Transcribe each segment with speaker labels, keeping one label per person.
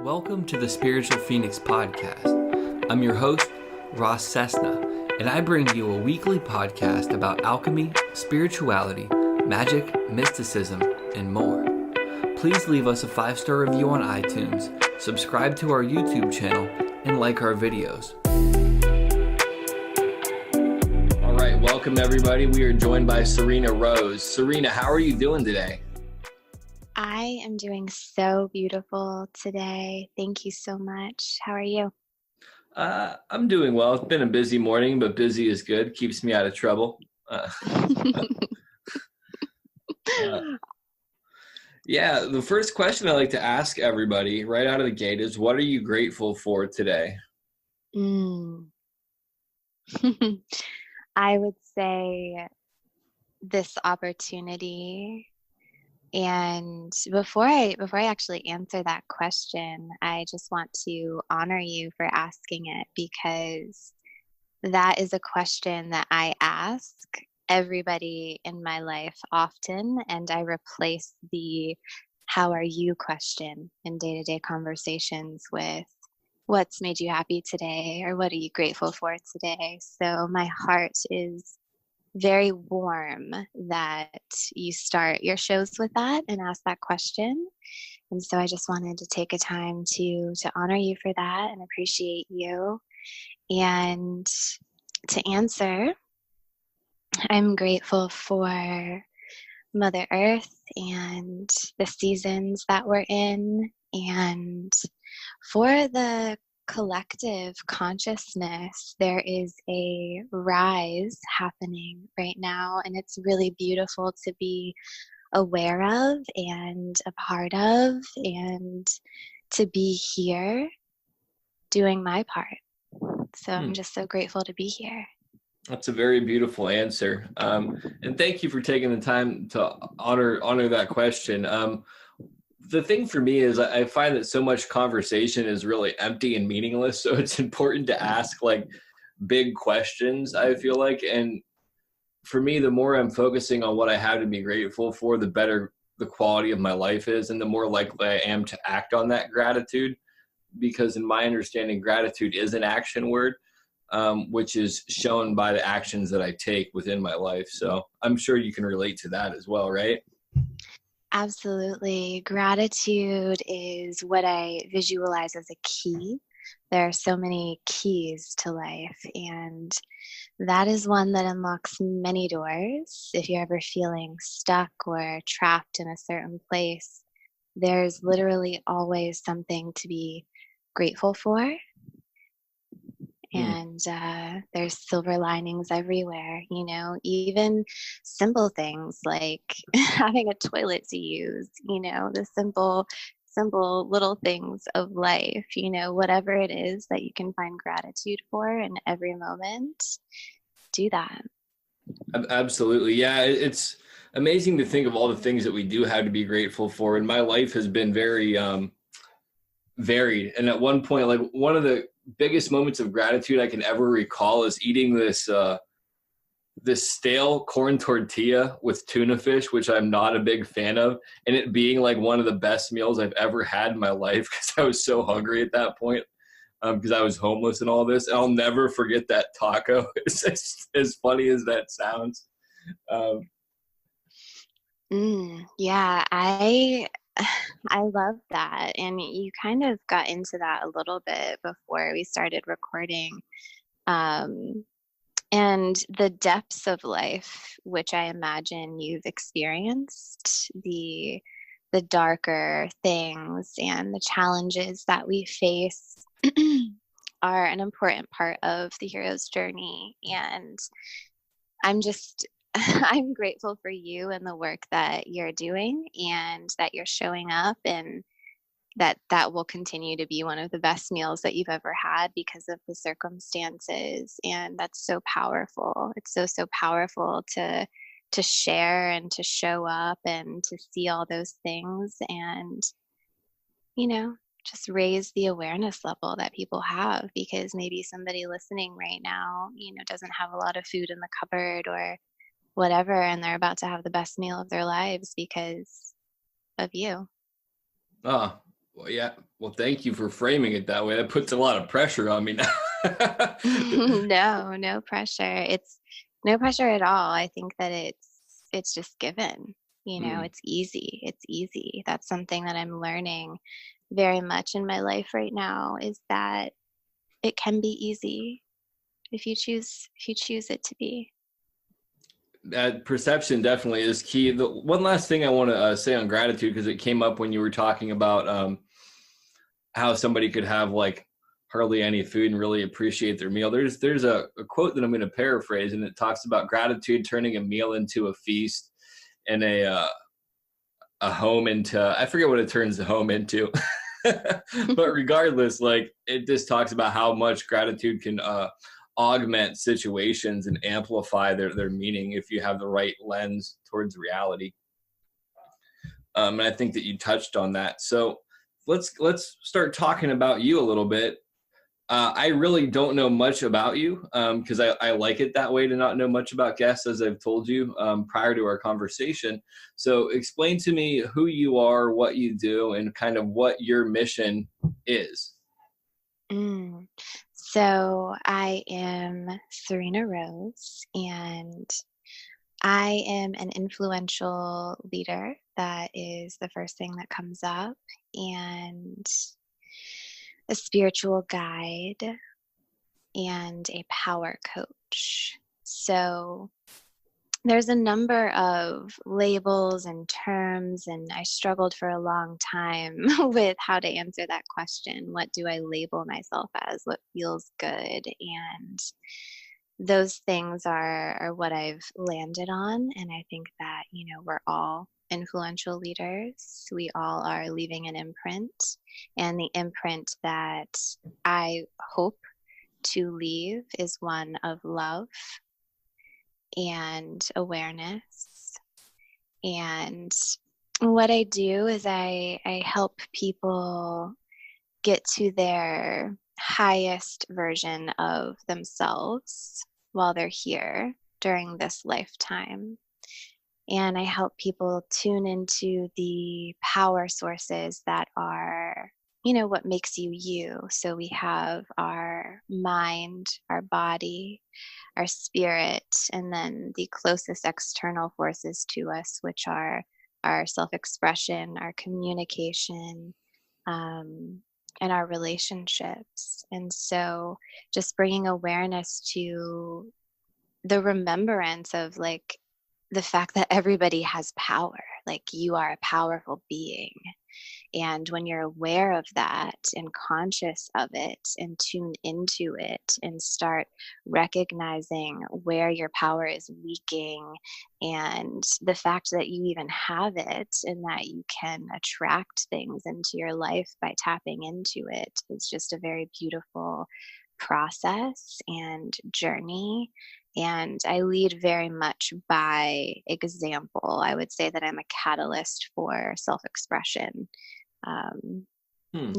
Speaker 1: Welcome to the Spiritual Phoenix Podcast. I'm your host, Ross Cessna, and I bring you a weekly podcast about alchemy, spirituality, magic, mysticism, and more. Please leave us a 5-star review on iTunes, subscribe to our YouTube channel, and like our videos. All right, welcome everybody. We are joined by Serena Rose. Serena, how are you doing today?
Speaker 2: I am doing so beautiful today. Thank you so much. How are you?
Speaker 1: I'm doing well. It's been a busy morning, but busy is good. Keeps me out of trouble. Yeah, the first question I like to ask everybody right out of the gate is, what are you grateful for today?
Speaker 2: I would say this opportunity. And before I actually answer that question, I just want to honor you for asking it, because that is a question that I ask everybody in my life often, and I replace the "how are you" question in day-to-day conversations with "what's made you happy today?" or "what are you grateful for today?" So my heart is very warm that you start your shows with that and ask that question. And so I just wanted to take a time to honor you for that and appreciate you. And to answer, I'm grateful for Mother Earth and the seasons that we're in, and for the collective consciousness. There is a rise happening right now, and it's really beautiful to be aware of and a part of, and to be here doing my part. So I'm just so grateful to be here.
Speaker 1: That's a very beautiful answer. And thank you for taking the time to honor that question. The thing for me is I find that so much conversation is really empty and meaningless. So it's important to ask like big questions, I feel like. And for me, the more I'm focusing on what I have to be grateful for, the better the quality of my life is, and the more likely I am to act on that gratitude. Because in my understanding, gratitude is an action word, which is shown by the actions that I take within my life. So I'm sure you can relate to that as well, right?
Speaker 2: Absolutely. Gratitude is what I visualize as a key. There are so many keys to life, and that is one that unlocks many doors. If you're ever feeling stuck or trapped in a certain place, there's literally always something to be grateful for. And there's silver linings everywhere, even simple things like having a toilet to use, the simple little things of life, whatever it is that you can find gratitude for in every moment, do that.
Speaker 1: Absolutely. Yeah, it's amazing to think of all the things that we do have to be grateful for. And my life has been very varied. And at one point, like one of the biggest moments of gratitude I can ever recall is eating this stale corn tortilla with tuna fish, which I'm not a big fan of, and it being like one of the best meals I've ever had in my life, because I was so hungry at that point, because I was homeless and all this. And I'll never forget that taco. It's as funny as that sounds.
Speaker 2: Yeah, I love that. And you kind of got into that a little bit before we started recording. And the depths of life, which I imagine you've experienced, the darker things and the challenges that we face are an important part of the hero's journey. And I'm grateful for you and the work that you're doing, and that you're showing up, and that will continue to be one of the best meals that you've ever had because of the circumstances. And that's so powerful. It's so powerful to share and to show up and to see all those things, and just raise the awareness level that people have, because maybe somebody listening right now doesn't have a lot of food in the cupboard or whatever, and they're about to have the best meal of their lives because of you.
Speaker 1: Oh, Well, yeah. Well, thank you for framing it that way. That puts a lot of pressure on me now.
Speaker 2: No, no pressure. It's no pressure at all. I think that it's just given.
Speaker 1: Hmm.
Speaker 2: It's easy. It's easy. That's something that I'm learning very much in my life right now is that it can be easy if you choose it to be.
Speaker 1: That perception definitely is key. The one last thing I want to say on gratitude, because it came up when you were talking about how somebody could have like hardly any food and really appreciate their meal. There's a quote that I'm going to paraphrase, and it talks about gratitude turning a meal into a feast, and a home into, I forget what it turns the home into. But regardless, like it just talks about how much gratitude can augment situations and amplify their meaning if you have the right lens towards reality. And I think that you touched on that. So let's start talking about you a little bit. I really don't know much about you because I like it that way to not know much about guests, as I've told you prior to our conversation. So explain to me who you are, what you do, and kind of what your mission is.
Speaker 2: Mm. So I am Serena Rose, and I am an influential leader. That is the first thing that comes up, and a spiritual guide and a power coach. So there's a number of labels and terms, and I struggled for a long time with how to answer that question. What do I label myself as? What feels good? And those things are what I've landed on. And I think that, we're all influential leaders. We all are leaving an imprint. And the imprint that I hope to leave is one of love and awareness. And what I do is I help people get to their highest version of themselves while they're here during this lifetime. And I help people tune into the power sources that are, what makes you you. So we have our mind, our body, our spirit, and then the closest external forces to us, which are our self expression, our communication, um, and our relationships. And so just bringing awareness to the remembrance of like the fact that everybody has power, like you are a powerful being. And when you're aware of that and conscious of it and tune into it and start recognizing where your power is leaking and the fact that you even have it and that you can attract things into your life by tapping into it is just a very beautiful process and journey. And I lead very much by example. I would say that I'm a catalyst for self expression. um,
Speaker 1: Hmm.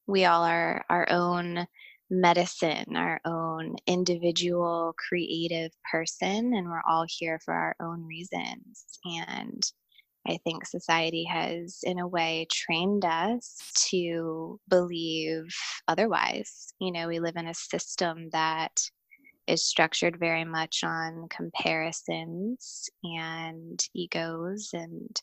Speaker 2: we all are our own medicine, our own individual creative person, and we're all here for our own reasons. And I think society has, in a way, trained us to believe otherwise. We live in a system that is structured very much on comparisons and egos and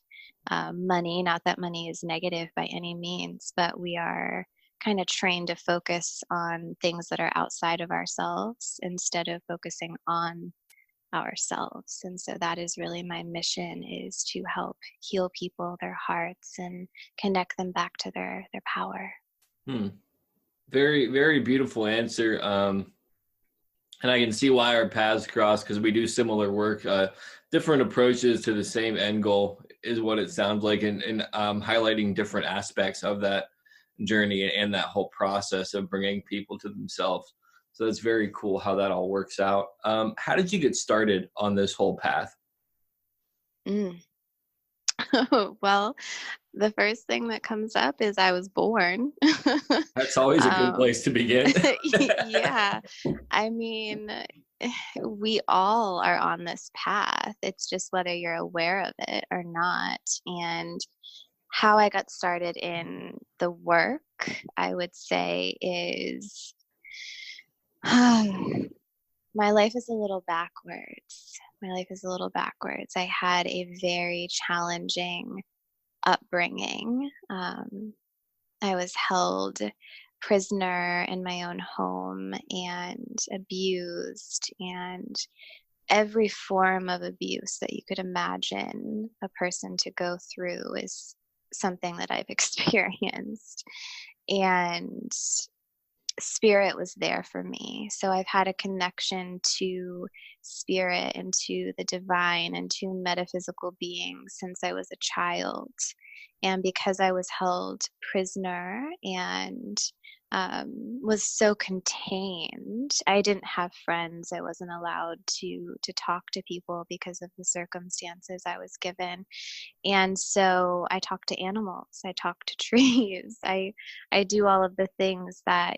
Speaker 2: money. Not that money is negative by any means, but we are kind of trained to focus on things that are outside of ourselves instead of focusing on ourselves. And so that is really my mission, is to help heal people, their hearts, and connect them back to their power.
Speaker 1: Hmm. Very, very beautiful answer. And I can see why our paths cross because we do similar work. Different approaches to the same end goal is what it sounds like, and highlighting different aspects of that journey and that whole process of bringing people to themselves. So that's very cool how that all works out. How did you get started on this whole path?
Speaker 2: Mm. Well, the first thing that comes up is I was born.
Speaker 1: That's always a good
Speaker 2: um,
Speaker 1: place to begin.
Speaker 2: yeah, I mean, we all are on this path. It's just whether you're aware of it or not. And how I got started in the work, I would say is my life is a little backwards. My life is a little backwards. I had a very challenging upbringing. I was held prisoner in my own home and abused, and every form of abuse that you could imagine a person to go through is something that I've experienced. And spirit was there for me. So I've had a connection to spirit and to the divine and to metaphysical beings since I was a child. And because I was held prisoner and was so contained, I didn't have friends. I wasn't allowed to talk to people because of the circumstances I was given. And so I talk to animals, I talk to trees, I do all of the things that,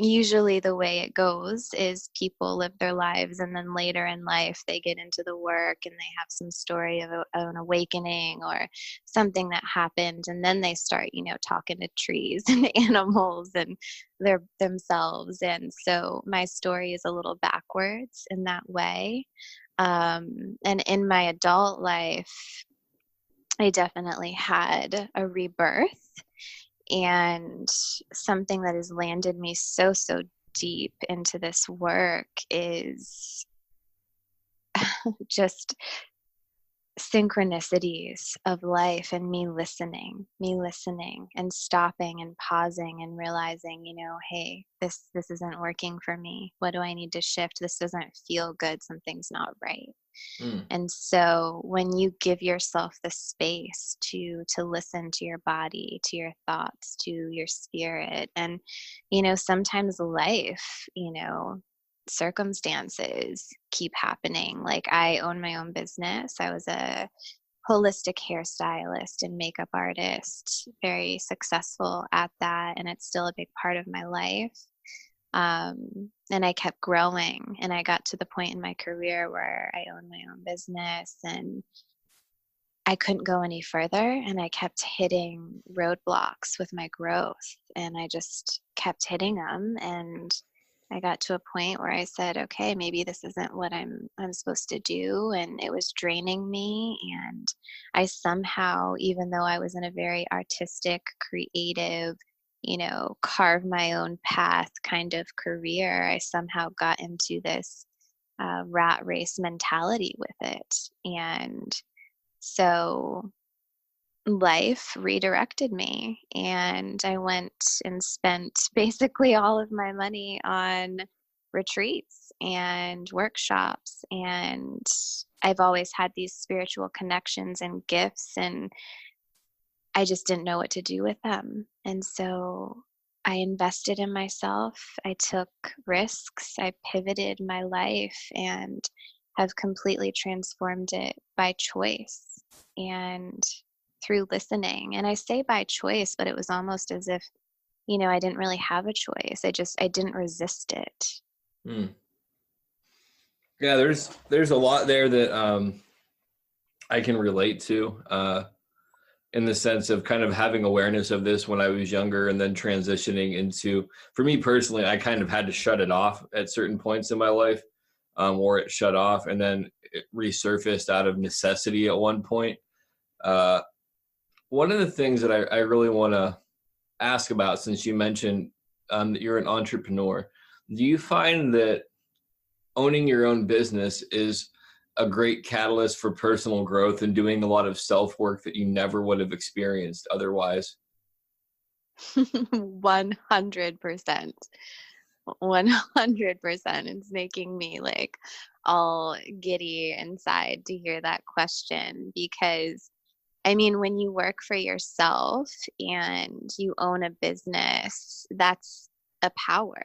Speaker 2: usually the way it goes is people live their lives and then later in life they get into the work and they have some story of an awakening or something that happened, and then they start, talking to trees and animals and themselves. And so my story is a little backwards in that way. And in my adult life, I definitely had a rebirth, and something that has landed me so deep into this work is just synchronicities of life and me listening and stopping and pausing and realizing, hey, this isn't working for me. What do I need to shift? This doesn't feel good. Something's not right. And so when you give yourself the space to listen to your body, to your thoughts, to your spirit, and, sometimes life, circumstances keep happening. Like, I own my own business. I was a holistic hairstylist and makeup artist, very successful at that, and it's still a big part of my life. And I kept growing, and I got to the point in my career where I owned my own business and I couldn't go any further, and I kept hitting roadblocks with my growth, and I just kept hitting them. And I got to a point where I said, okay, maybe this isn't what I'm supposed to do. And it was draining me. And I somehow, even though I was in a very artistic, creative, carve my own path kind of career, I somehow got into this rat race mentality with it. And so life redirected me, and I went and spent basically all of my money on retreats and workshops. And I've always had these spiritual connections and gifts, and I just didn't know what to do with them. And so I invested in myself. I took risks. I pivoted my life and have completely transformed it by choice and through listening. And I say by choice, but it was almost as if, I didn't really have a choice. I didn't resist it.
Speaker 1: Yeah, there's a lot there that I can relate to in the sense of kind of having awareness of this when I was younger, and then transitioning into, for me personally, I kind of had to shut it off at certain points in my life, or it shut off and then it resurfaced out of necessity at one point. One of the things that I really want to ask about, since you mentioned that you're an entrepreneur, do you find that owning your own business is a great catalyst for personal growth and doing a lot of self-work that you never would have experienced otherwise?
Speaker 2: 100%. 100%. It's making me like all giddy inside to hear that question, because when you work for yourself and you own a business, that's a power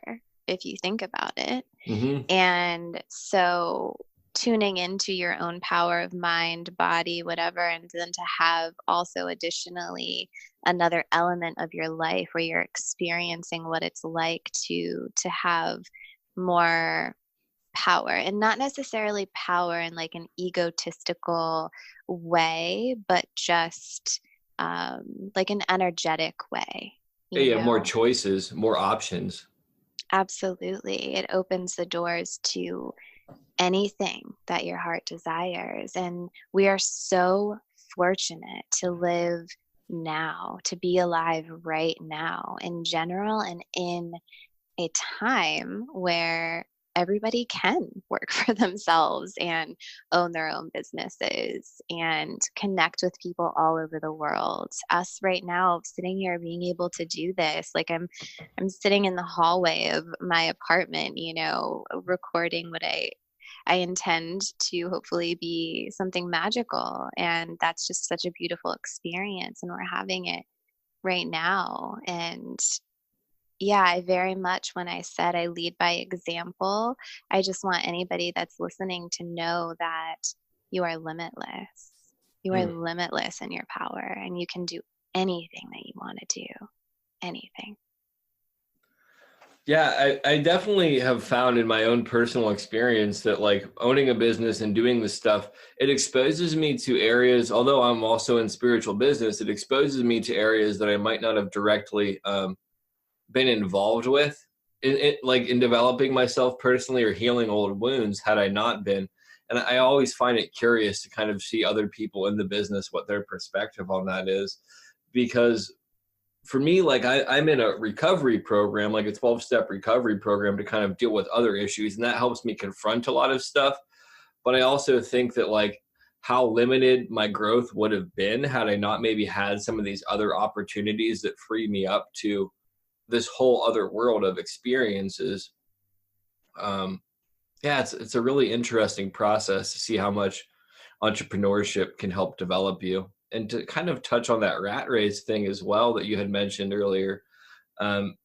Speaker 2: if you think about it.
Speaker 1: Mm-hmm.
Speaker 2: And so tuning into your own power of mind, body, whatever, and then to have also additionally another element of your life where you're experiencing what it's like to have more power, and not necessarily power in like an egotistical way, but just like an energetic way,
Speaker 1: Yeah,
Speaker 2: you
Speaker 1: you have more
Speaker 2: know?
Speaker 1: choices, more options.
Speaker 2: Absolutely. It opens the doors to anything that your heart desires. And we are so fortunate to live now, to be alive right now in general, and in a time where everybody can work for themselves and own their own businesses and connect with people all over the world. Us right now sitting here being able to do this, like I'm sitting in the hallway of my apartment, you know, recording what I intend to hopefully be something magical, and that's just such a beautiful experience, and we're having it right now. And yeah, I very much, when I said I lead by example, I just want anybody that's listening to know that you are limitless. You are
Speaker 1: Hmm.
Speaker 2: limitless in your power, and you can do anything that you want to do. Anything.
Speaker 1: Yeah, I definitely have found in my own personal experience that like owning a business and doing this stuff, it exposes me to areas, although I'm also in spiritual business, it exposes me to areas that I might not have directly been involved with like in developing myself personally or healing old wounds had I not been. And I always find it curious to kind of see other people in the business, what their perspective on that is. Because for me, like I'm in a recovery program, like a 12-step recovery program to kind of deal with other issues. And that helps me confront a lot of stuff. But I also think that like how limited my growth would have been had I not maybe had some of these other opportunities that free me up to this whole other world of experiences. Um, yeah, it's a really interesting process to see how much entrepreneurship can help develop you. And to kind of touch on that rat race thing as well that you had mentioned earlier, um,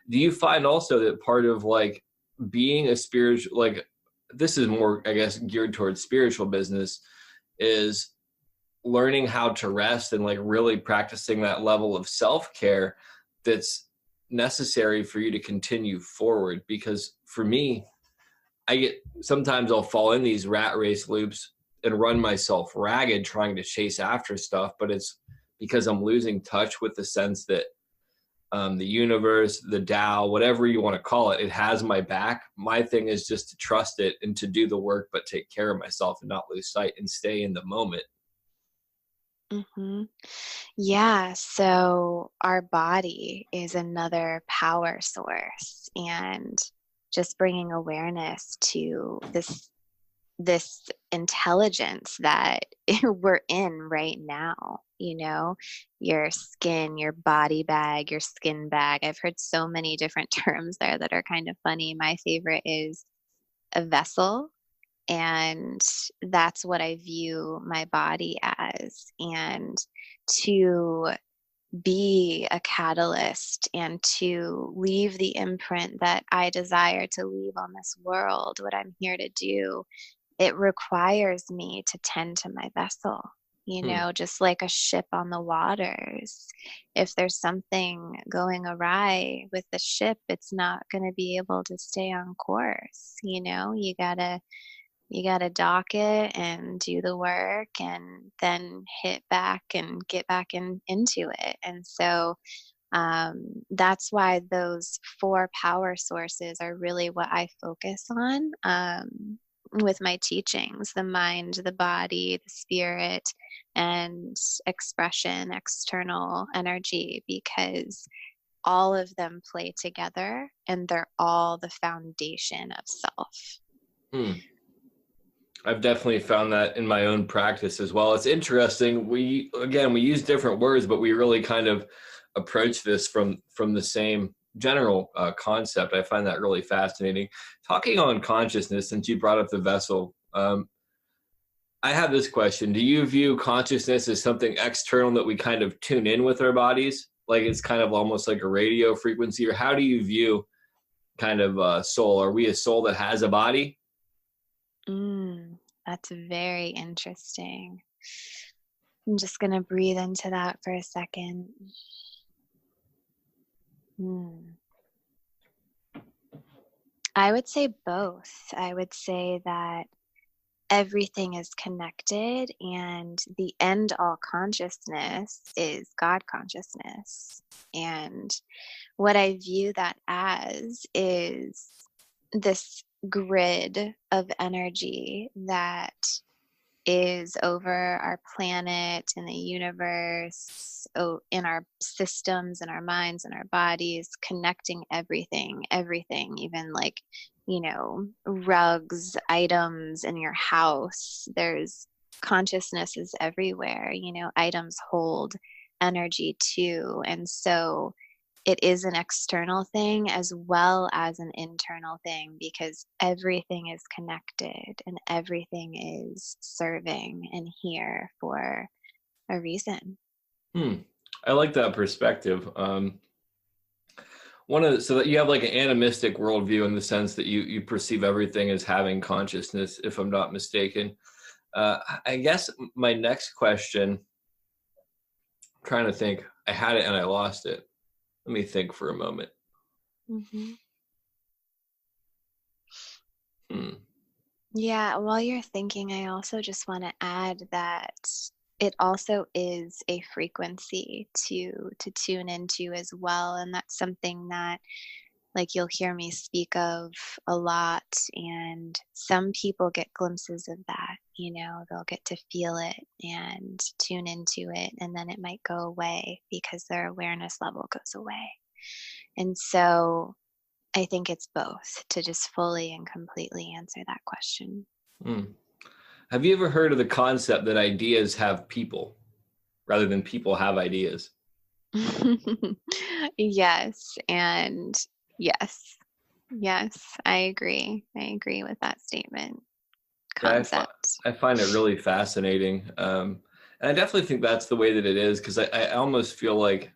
Speaker 1: do you find also that part of like being a spiritual, like this is more, I guess, geared towards spiritual business, is learning how to rest and like really practicing that level of self-care that's necessary for you to continue forward? Because for me, I get sometimes I'll fall in these rat race loops and run myself ragged trying to chase after stuff, but it's because I'm losing touch with the sense that the universe, the Tao, whatever you want to call it, it has my back. My thing is just to trust it and to do the work, but take care of myself and not lose sight and stay in the moment.
Speaker 2: Hmm. Yeah, so our body is another power source, and just bringing awareness to this intelligence that we're in right now, you know, your skin, your body bag, your skin bag. I've heard so many different terms there that are kind of funny. My favorite is a vessel, and that's what I view my body as. And to be a catalyst and to leave the imprint that I desire to leave on this world, what I'm here to do, it requires me to tend to my vessel, you
Speaker 1: Hmm.
Speaker 2: know, just like a ship on the waters. If there's something going awry with the ship, it's not going to be able to stay on course. You know, you got to dock it and do the work and then hit back and get back into it. And so that's why those four power sources are really what I focus on with my teachings: the mind, the body, the spirit, and expression, external energy, because all of them play together and they're all the foundation of self.
Speaker 1: Hmm. I've definitely found that in my own practice as well. It's interesting. We use different words, but we really kind of approach this from the same general concept. I find that really fascinating. Talking on consciousness, since you brought up the vessel, I have this question. Do you view consciousness as something external that we kind of tune in with our bodies? Like it's kind of almost like a radio frequency, or how do you view kind of soul? Are we a soul that has a body?
Speaker 2: That's very interesting. I'm just going to breathe into that for a second. Mm. I would say both. I would say that everything is connected, and the end all consciousness is God consciousness. And what I view that as is this grid of energy that is over our planet, in the universe, in our systems, in our minds, in our bodies, connecting everything, even like, rugs, items in your house. There's consciousnesses everywhere, items hold energy too. And so it is an external thing as well as an internal thing, because everything is connected and everything is serving and here for a reason.
Speaker 1: I like that perspective. So that you have like an animistic worldview in the sense that you perceive everything as having consciousness, if I'm not mistaken. I guess my next question, I'm trying to think, I had it and I lost it. Let me think for a moment.
Speaker 2: Mm-hmm.
Speaker 1: Hmm.
Speaker 2: Yeah, while you're thinking, I also just want to add that it also is a frequency to tune into as well. And that's something that, like, you'll hear me speak of a lot. And some people get glimpses of that, they'll get to feel it and tune into it, and then it might go away because their awareness level goes away. And so I think it's both, to just fully and completely answer that question.
Speaker 1: Have you ever heard of the concept that ideas have people rather than people have ideas?
Speaker 2: Yes, and yes. Yes, I agree. I agree with that statement.
Speaker 1: Yeah,
Speaker 2: Concept.
Speaker 1: I find it really fascinating. And I definitely think that's the way that it is, because I almost feel like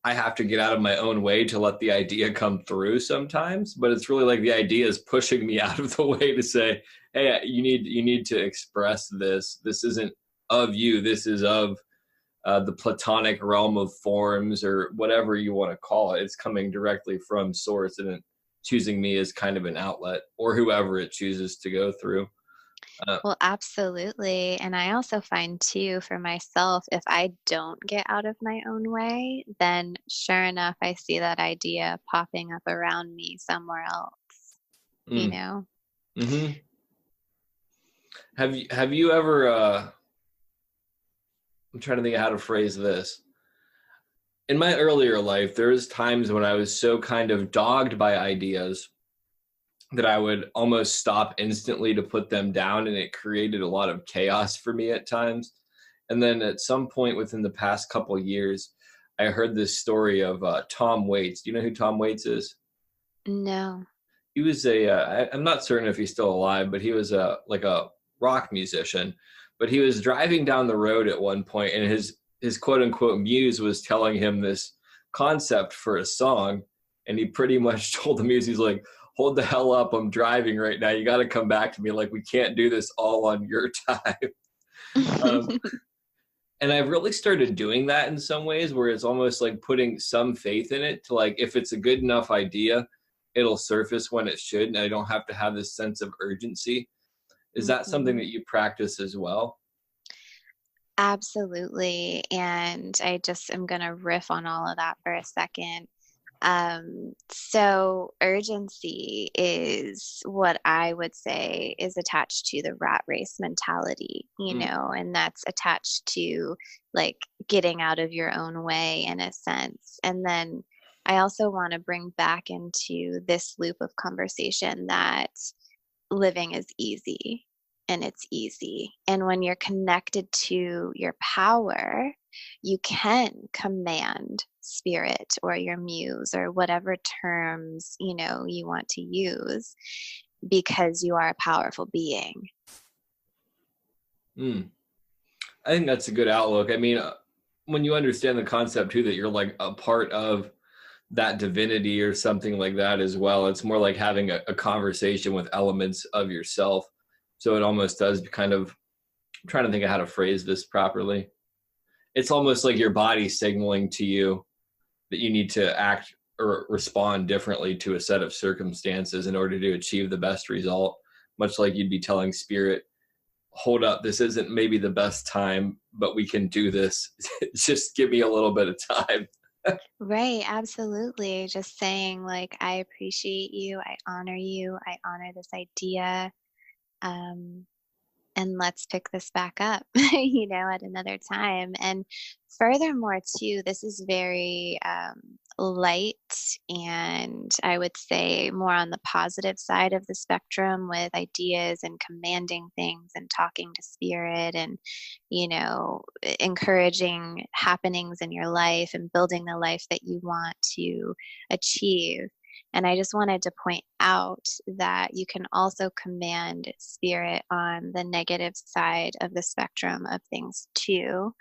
Speaker 1: I have to get out of my own way to let the idea come through sometimes. But it's really like the idea is pushing me out of the way to say, hey, you need to express this. This isn't of you. This is of the platonic realm of forms, or whatever you want to call it. It's coming directly from source, and it choosing me as kind of an outlet, or whoever it chooses to go through.
Speaker 2: Well, absolutely. And I also find too, for myself, if I don't get out of my own way, then sure enough, I see that idea popping up around me somewhere else, you
Speaker 1: Mm.
Speaker 2: know?
Speaker 1: Mm-hmm. Have you ever I'm trying to think of how to phrase this. In my earlier life, there was times when I was so kind of dogged by ideas that I would almost stop instantly to put them down, and it created a lot of chaos for me at times. And then at some point within the past couple of years, I heard this story of Tom Waits. Do you know who Tom Waits is?
Speaker 2: No.
Speaker 1: He was I'm not certain if he's still alive, but he was like a rock musician. But he was driving down the road at one point, and his quote unquote muse was telling him this concept for a song, and he pretty much told the muse, he's like, hold the hell up, I'm driving right now, you got to come back to me, like, we can't do this all on your time. um, and I've really started doing that in some ways, where it's almost like putting some faith in it, to like, if it's a good enough idea, it'll surface when it should, and I don't have to have this sense of urgency. Is that something
Speaker 2: Mhm.
Speaker 1: that you practice as well?
Speaker 2: Absolutely. And I just am going to riff on all of that for a second. So urgency is what I would say is attached to the rat race mentality,
Speaker 1: Mm,
Speaker 2: and that's attached to like getting out of your own way in a sense. And then I also want to bring back into this loop of conversation that living is easy, and it's easy. And when you're connected to your power, you can command spirit or your muse or whatever terms, you want to use, because you are a powerful being.
Speaker 1: mm. I think that's a good outlook. I mean, when you understand the concept too, that you're like a part of that divinity or something like that as well, it's more like having a conversation with elements of yourself. So it almost does kind of, I'm trying to think of how to phrase this properly. It's almost like your body signaling to you that you need to act or respond differently to a set of circumstances in order to achieve the best result, much like you'd be telling spirit, hold up, this isn't maybe the best time, but we can do this. Just give me a little bit of time.
Speaker 2: Right, absolutely. Just saying, like, I appreciate you, I honor this idea. Um, and let's pick this back up, at another time. And furthermore, too, this is very light, and I would say more on the positive side of the spectrum, with ideas and commanding things and talking to spirit, and, encouraging happenings in your life and building the life that you want to achieve. And I just wanted to point out that you can also command spirit on the negative side of the spectrum of things too.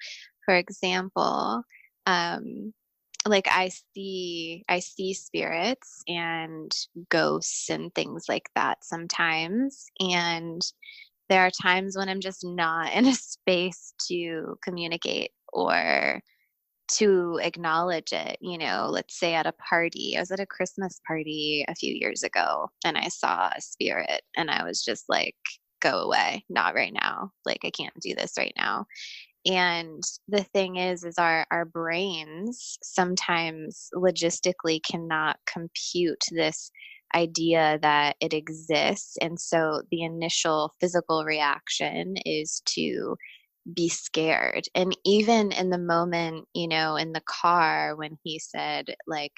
Speaker 2: For example, like I see spirits and ghosts and things like that sometimes. And there are times when I'm just not in a space to communicate or to acknowledge it. Let's say at a party. I was at a Christmas party a few years ago and I saw a spirit and I was just like, go away, not right now. Like, I can't do this right now. And the thing is our brains sometimes logistically cannot compute this idea that it exists. And so the initial physical reaction is to be scared. And even in the moment, in the car when he said, like,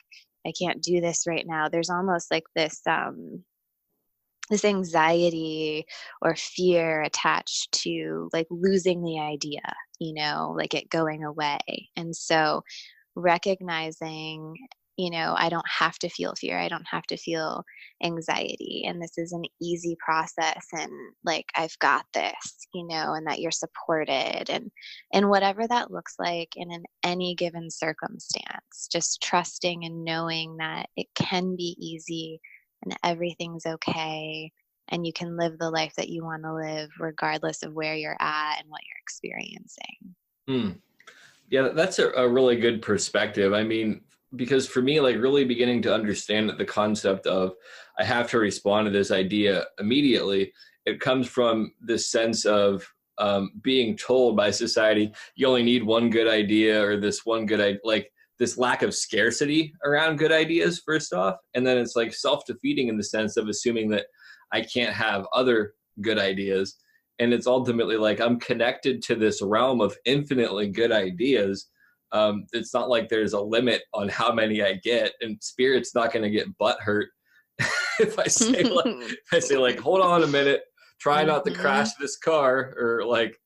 Speaker 2: I can't do this right now, there's almost like this anxiety or fear attached to like losing the idea, like it going away. And so recognizing, I don't have to feel fear. I don't have to feel anxiety. And this is an easy process. And like, I've got this, and that you're supported, and whatever that looks like in any given circumstance, just trusting and knowing that it can be easy and everything's okay. And you can live the life that you want to live regardless of where you're at and what you're experiencing.
Speaker 1: Hmm. Yeah, that's a really good perspective. I mean, because for me, like really beginning to understand the concept of I have to respond to this idea immediately, it comes from this sense of being told by society, you only need one good idea or this one good idea, like this lack of scarcity around good ideas, first off. And then it's like self-defeating in the sense of assuming that I can't have other good ideas. And it's ultimately like I'm connected to this realm of infinitely good ideas. It's not like there's a limit on how many I get, and spirit's not going to get butthurt if I say like, hold on a minute, try not to crash this car, or like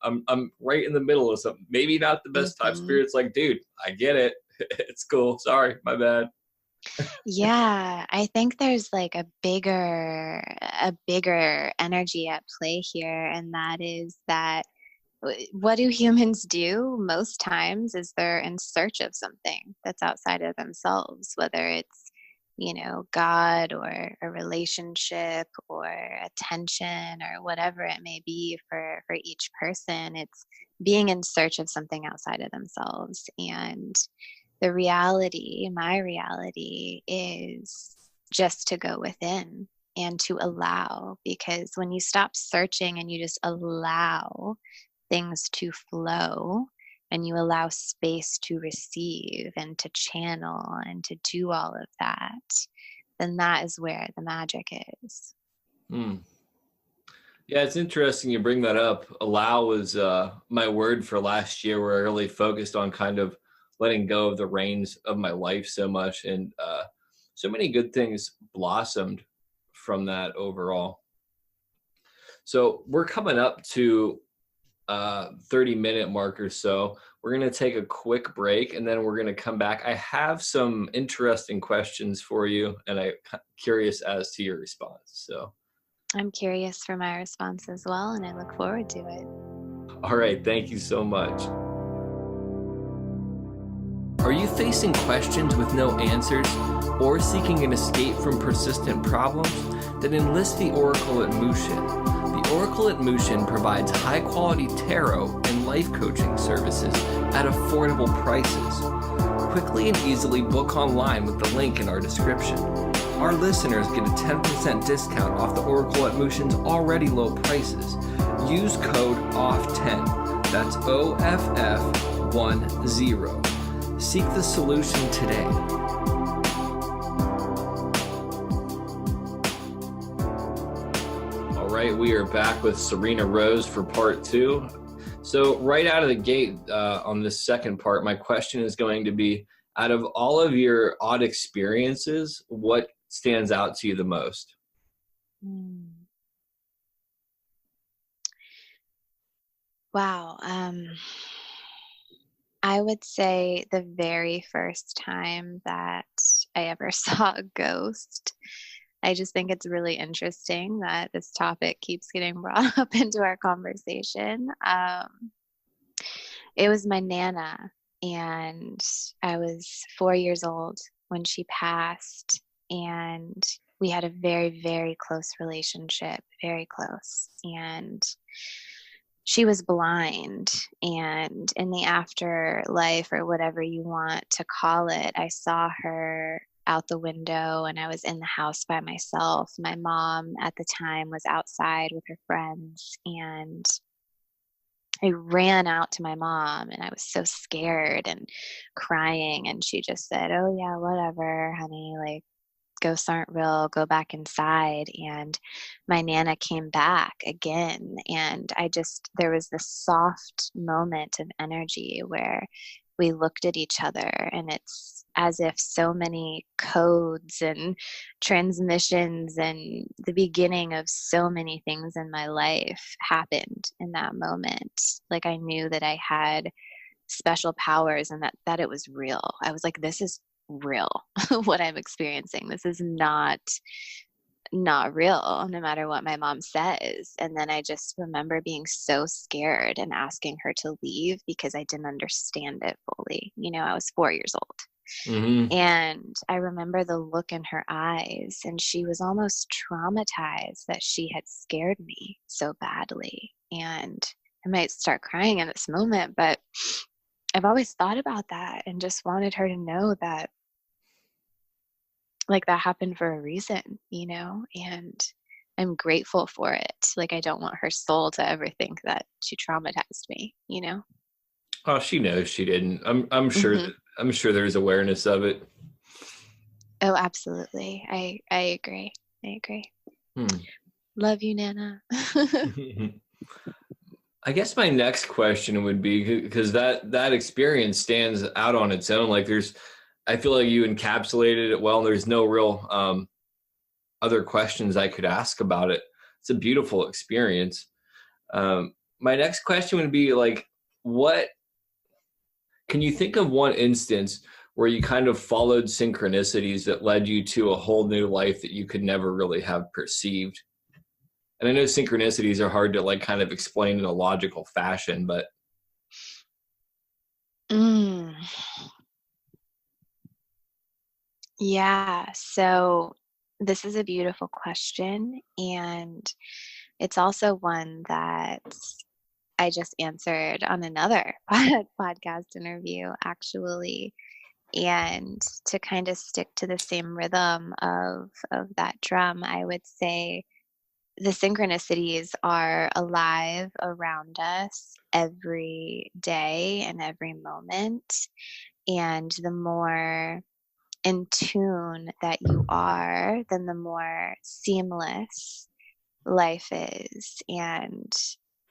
Speaker 1: I'm right in the middle of something. Maybe not the best time. Spirit's like, dude, I get it. It's cool. Sorry, my bad.
Speaker 2: Yeah, I think there's like a bigger energy at play here, and that is that what do humans do most times is they're in search of something that's outside of themselves, whether it's, God or a relationship or attention or whatever it may be for each person. It's being in search of something outside of themselves. And my reality is just to go within and to allow, because when you stop searching and you just allow things to flow and you allow space to receive and to channel and to do all of that, then that is where the magic is.
Speaker 1: Yeah, it's interesting you bring that up. Allow was my word for last year, where I really focused on kind of letting go of the reins of my life so much. And so many good things blossomed from that overall. So we're coming up to 30-minute mark or so. We're going to take a quick break and then we're going to come back. I have some interesting questions for you, and I'm curious as to your response. So
Speaker 2: I'm curious for my response as well, and I look forward to it.
Speaker 1: All right. Thank you so much. Are you facing questions with no answers or seeking an escape from persistent problems? Then enlist the Oracle at Mushin. The Oracle at Mushin provides high-quality tarot and life coaching services at affordable prices. Quickly and easily book online with the link in our description. Our listeners get a 10% discount off the Oracle at Mushin's already low prices. Use code OFF10. That's OFF10. Seek the solution today. All right, we are back with Serena Rose for part 2. So right out of the gate on this second part, my question is going to be, out of all of your odd experiences, what stands out to you the most?
Speaker 2: Wow. I would say the very first time that I ever saw a ghost. I just think it's really interesting that this topic keeps getting brought up into our conversation. It was my Nana, and I was 4 years old when she passed, and we had a very, very close relationship, very close. And she was blind, and in the afterlife, or whatever you want to call it, I saw her out the window, and I was in the house by myself. My mom at the time was outside with her friends, and I ran out to my mom, and I was so scared and crying, and she just said, "Oh yeah, whatever, honey, like ghosts aren't real, go back inside." And my Nana came back again, and there was this soft moment of energy where we looked at each other, and it's as if so many codes and transmissions and the beginning of so many things in my life happened in that moment. Like, I knew that I had special powers, and that it was real. I was like, this is real. What I'm experiencing, this is not real, no matter what my mom says. And then I just remember being so scared and asking her to leave because I didn't understand it fully. I was 4 years old.
Speaker 1: Mm-hmm.
Speaker 2: And I remember the look in her eyes, and she was almost traumatized that she had scared me so badly. And I might start crying in this moment, but I've always thought about that and just wanted her to know that, like, that happened for a reason, and I'm grateful for it. Like, I don't want her soul to ever think that she traumatized me.
Speaker 1: Oh, she knows she didn't. I'm sure
Speaker 2: Mm-hmm.
Speaker 1: I'm sure there's awareness of it.
Speaker 2: Oh, absolutely. I agree. Love you, Nana.
Speaker 1: I guess my next question would be, because that experience stands out on its own. Like, I feel like you encapsulated it well, and there's no real other questions I could ask about it. It's a beautiful experience. My next question would be, like, can you think of one instance where you kind of followed synchronicities that led you to a whole new life that you could never really have perceived? And I know synchronicities are hard to, like, kind of explain in a logical fashion, but.
Speaker 2: Yeah, so this is a beautiful question, and it's also one that I just answered on another podcast interview, actually. And to kind of stick to the same rhythm of that drum, I would say the synchronicities are alive around us every day and every moment. And the more in tune that you are, then the more seamless life is, and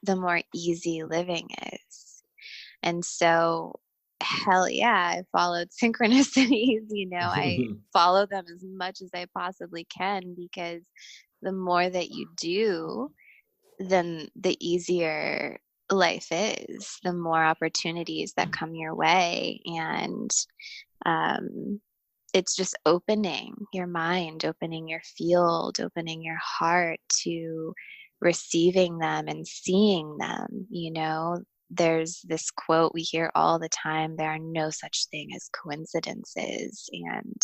Speaker 2: the more easy living is. And so, hell yeah, I followed synchronicities. I follow them as much as I possibly can, because the more that you do, then the easier life is, the more opportunities that come your way. And it's just opening your mind, opening your field, opening your heart to receiving them and seeing them. There's this quote we hear all the time: there are no such thing as coincidences. And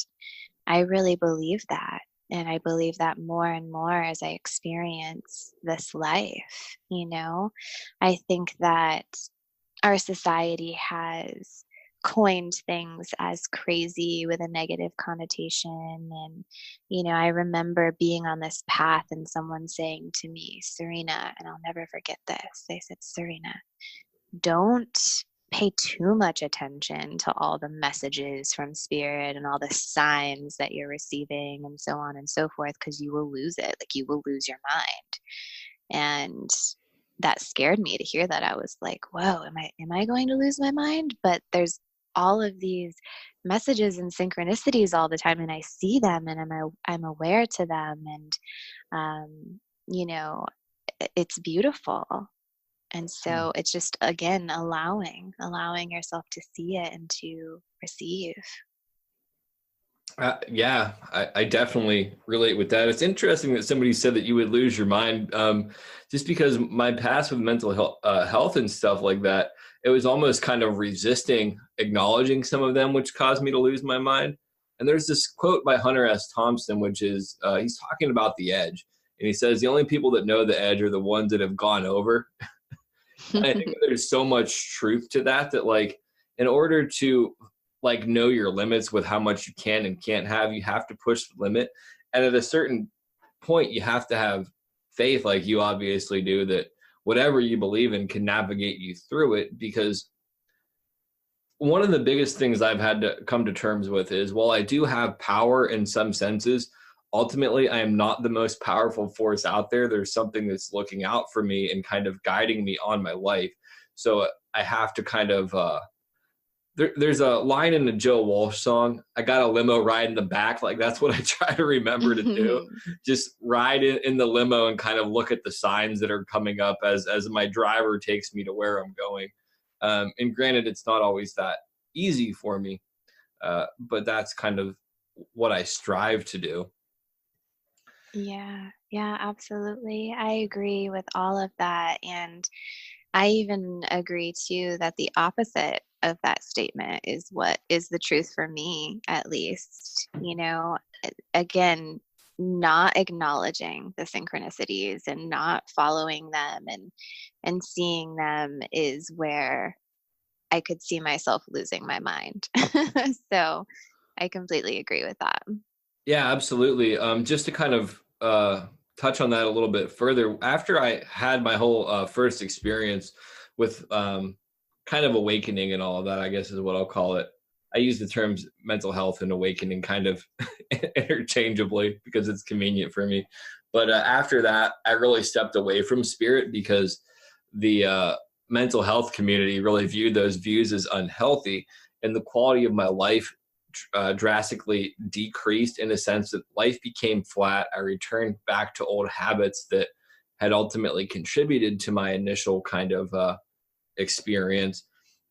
Speaker 2: I really believe that. And I believe that more and more as I experience this life. I think that our society has coined things as crazy with a negative connotation. And, I remember being on this path and someone saying to me, Serena, and I'll never forget this. They said, Serena, don't pay too much attention to all the messages from spirit and all the signs that you're receiving and so on and so forth, because you will lose it. Like, you will lose your mind. And that scared me to hear that. I was like, whoa, am I going to lose my mind? But there's all of these messages and synchronicities all the time, and I see them, and I'm aware to them, and you know it's beautiful. And so it's just, again, allowing yourself to see it and to receive.
Speaker 1: Yeah, I definitely relate with that. It's interesting that somebody said that you would lose your mind, just because my past with mental health and stuff like that, it was almost kind of resisting acknowledging some of them, which caused me to lose my mind. And there's this quote by Hunter S. Thompson, which is he's talking about the edge. And he says, the only people that know the edge are the ones that have gone over. I think there's so much truth to that, that like, in order to like know your limits with how much you can and can't have, you have to push the limit. And at a certain point, you have to have faith, like you obviously do, that whatever you believe in can navigate you through it. Because one of the biggest things I've had to come to terms with is, while I do have power in some senses, ultimately I am not the most powerful force out there. There's something that's looking out for me and kind of guiding me on my life. So I have to kind of there's a line in the Joe Walsh song, I got a limo ride in the back. Like, that's what I try to remember to do. Just ride in the limo and kind of look at the signs that are coming up as my driver takes me to where I'm going. And granted, it's not always that easy for me, but that's kind of what I strive to do.
Speaker 2: Yeah, absolutely. I agree with all of that. And I even agree too that the opposite of that statement is what is the truth for me, at least. Again, not acknowledging the synchronicities and not following them and seeing them is where I could see myself losing my mind. So I completely agree with that.
Speaker 1: Yeah, absolutely. Just to kind of touch on that a little bit further, after I had my whole first experience with kind of awakening and all of that, I guess is what I'll call it. I use the terms mental health and awakening kind of interchangeably because it's convenient for me. But after that, I really stepped away from spirit, because the mental health community really viewed those views as unhealthy, and the quality of my life drastically decreased, in a sense that life became flat. I returned back to old habits that had ultimately contributed to my initial kind of experience.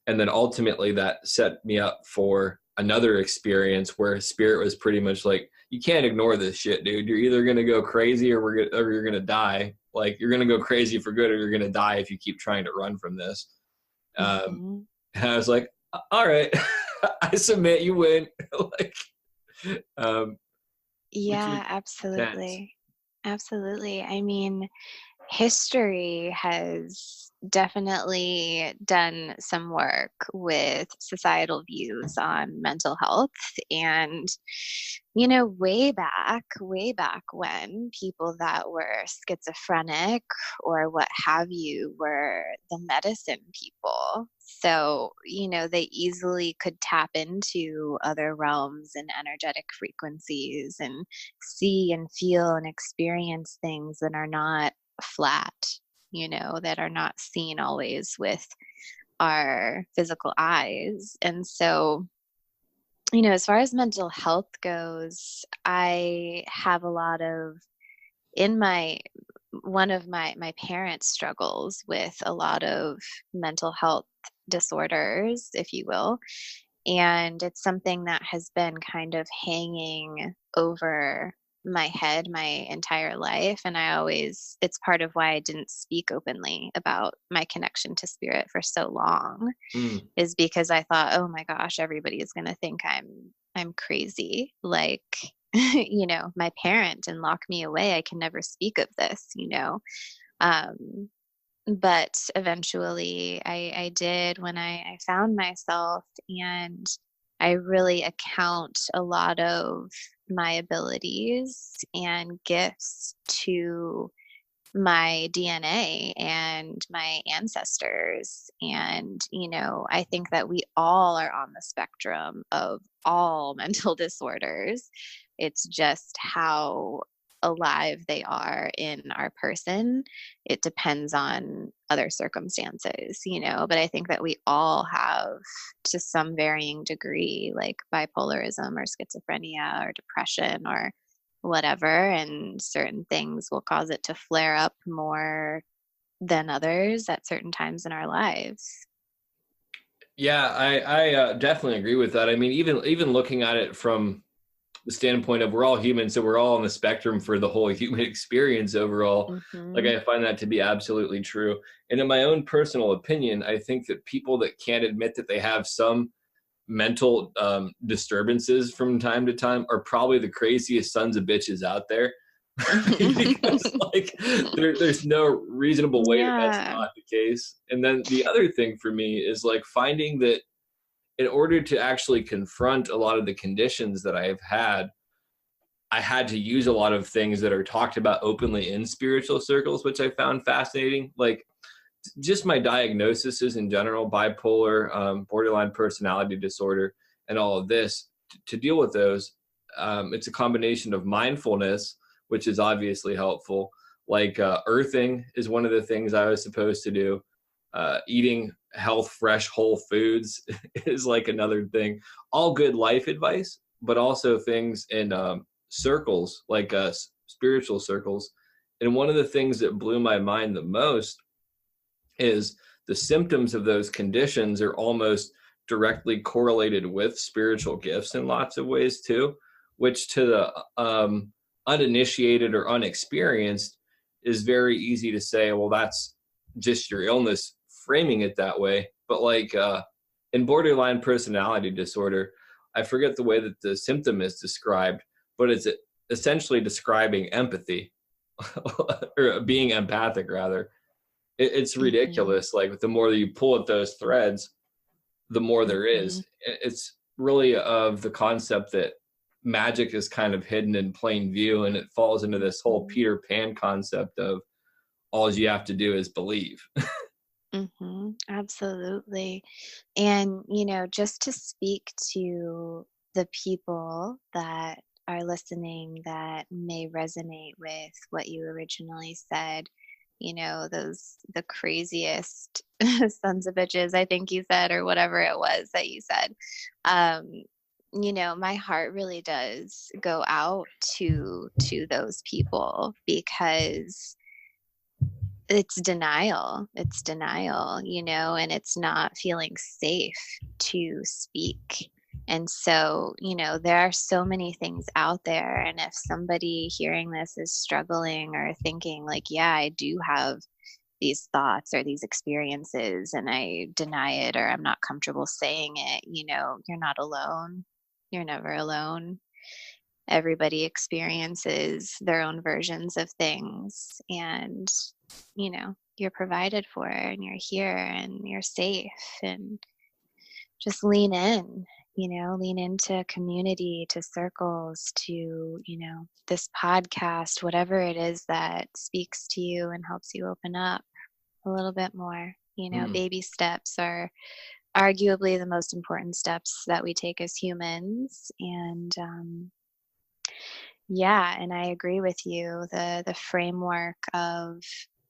Speaker 1: And then ultimately that set me up for another experience where spirit was pretty much like, you can't ignore this shit, dude. You're either going to go crazy or you're going to die. Like, you're going to go crazy for good, or you're going to die if you keep trying to run from this.
Speaker 2: Mm-hmm.
Speaker 1: And I was like, all right, I submit, you win. Like,
Speaker 2: Yeah,
Speaker 1: tense.
Speaker 2: absolutely. Absolutely. I mean, history has definitely done some work with societal views on mental health. And, way back when, people that were schizophrenic or what have you were the medicine people. So, they easily could tap into other realms and energetic frequencies and see and feel and experience things that are not flat, that are not seen always with our physical eyes. And so, as far as mental health goes, I have a lot of, in my, one of my parents struggles with a lot of mental health disorders, if you will. And it's something that has been kind of hanging over my head my entire life. And it's part of why I didn't speak openly about my connection to spirit for so long,
Speaker 1: Mm.
Speaker 2: is because I thought, oh my gosh, everybody is going to think I'm crazy. Like, my parent, and lock me away. I can never speak of this. Um, but eventually I did when I found myself, and I really account a lot of my abilities and gifts to my DNA and my ancestors. And, I think that we all are on the spectrum of all mental disorders. It's just how alive they are in our person. It depends on other circumstances, but I think that we all have, to some varying degree, like bipolarism or schizophrenia or depression or whatever, and certain things will cause it to flare up more than others at certain times in our lives.
Speaker 1: Yeah, I definitely agree with that. I mean, even looking at it from the standpoint of we're all human, so we're all on the spectrum for the whole human experience overall. Like,
Speaker 2: Mhm.
Speaker 1: I find that to be absolutely true. And in my own personal opinion, I think that people that can't admit that they have some mental disturbances from time to time are probably the craziest sons of bitches out there. Because like there's no reasonable way that that's
Speaker 2: Yeah.
Speaker 1: not the case. And then the other thing for me is like finding that in order to actually confront a lot of the conditions that I have had, I had to use a lot of things that are talked about openly in spiritual circles, which I found fascinating. Like just my diagnoses in general, bipolar, borderline personality disorder, and all of this. To deal with those, it's a combination of mindfulness, which is obviously helpful. Like earthing is one of the things I was supposed to do. Eating health, fresh, whole foods is like another thing. All good life advice, but also things in circles, like spiritual circles. And one of the things that blew my mind the most is the symptoms of those conditions are almost directly correlated with spiritual gifts in lots of ways too, which to the uninitiated or unexperienced is very easy to say, well, that's just your illness, framing it that way. But like in borderline personality disorder, I forget the way that the symptom is described, but it's essentially describing empathy or being empathic rather. It's
Speaker 2: Mhm.
Speaker 1: ridiculous. Like the more that you pull at those threads, the more there is.
Speaker 2: Mhm.
Speaker 1: It's really of the concept that magic is kind of hidden in plain view, and it falls into this whole
Speaker 2: Mhm.
Speaker 1: Peter Pan concept of all you have to do is believe.
Speaker 2: Mhm. Absolutely. And, just to speak to the people that are listening that may resonate with what you originally said, the craziest sons of bitches, I think you said, or whatever it was that you said. Um, my heart really does go out to those people, because it's denial, and it's not feeling safe to speak. And so, there are so many things out there, and if somebody hearing this is struggling or thinking like, yeah, I do have these thoughts or these experiences and I deny it, or I'm not comfortable saying it, you're not alone. You're never alone. Everybody experiences their own versions of things, and you're provided for, and you're here, and you're safe, and just lean into community, to circles, to this podcast, whatever it is that speaks to you and helps you open up a little bit more.
Speaker 1: Mm.
Speaker 2: Baby steps are arguably the most important steps that we take as humans. And yeah, and I agree with you. The framework of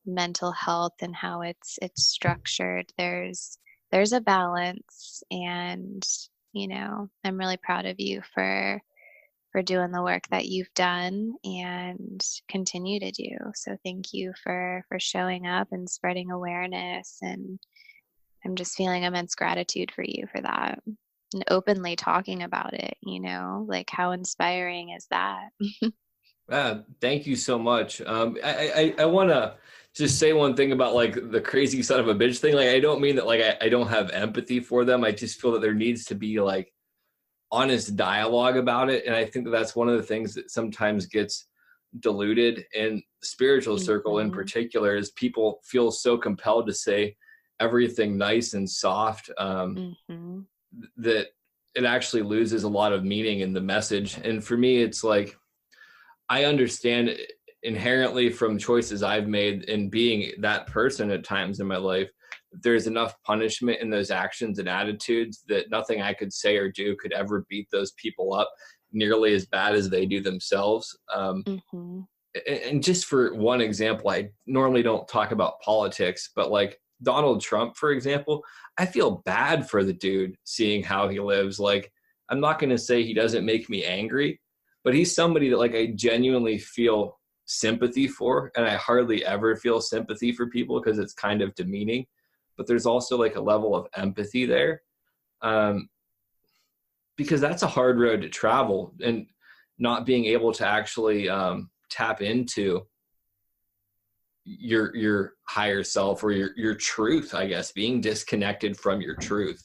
Speaker 2: mental health and how it's structured, there's a balance, and I'm really proud of you for doing the work that you've done and continue to do. So thank you for showing up and spreading awareness, and I'm just feeling immense gratitude for you for that. And openly talking about it, like how inspiring is that?
Speaker 1: Thank you so much. I want to just say one thing about like the crazy son of a bitch thing. Like, I don't mean that like I don't have empathy for them. I just feel that there needs to be like honest dialogue about it. And I think that that's one of the things that sometimes gets diluted in the spiritual circle in
Speaker 2: Mm-hmm.
Speaker 1: particular, is people feel so compelled to say everything nice and soft,
Speaker 2: Mm-hmm.
Speaker 1: that it actually loses a lot of meaning in the message. And for me, it's like, I understand inherently from choices I've made in being that person at times in my life, that there's enough punishment in those actions and attitudes that nothing I could say or do could ever beat those people up nearly as bad as they do themselves.
Speaker 2: Mm-hmm.
Speaker 1: And just for one example, I normally don't talk about politics, but like Donald Trump, for example, I feel bad for the dude seeing how he lives. Like, I'm not going to say he doesn't make me angry, but he's somebody that like I genuinely feel sympathy for. And I hardly ever feel sympathy for people because it's kind of demeaning. But there's also like a level of empathy there. Um, because that's a hard road to travel, and not being able to actually tap into your higher self, or your truth, I guess, being disconnected from your truth.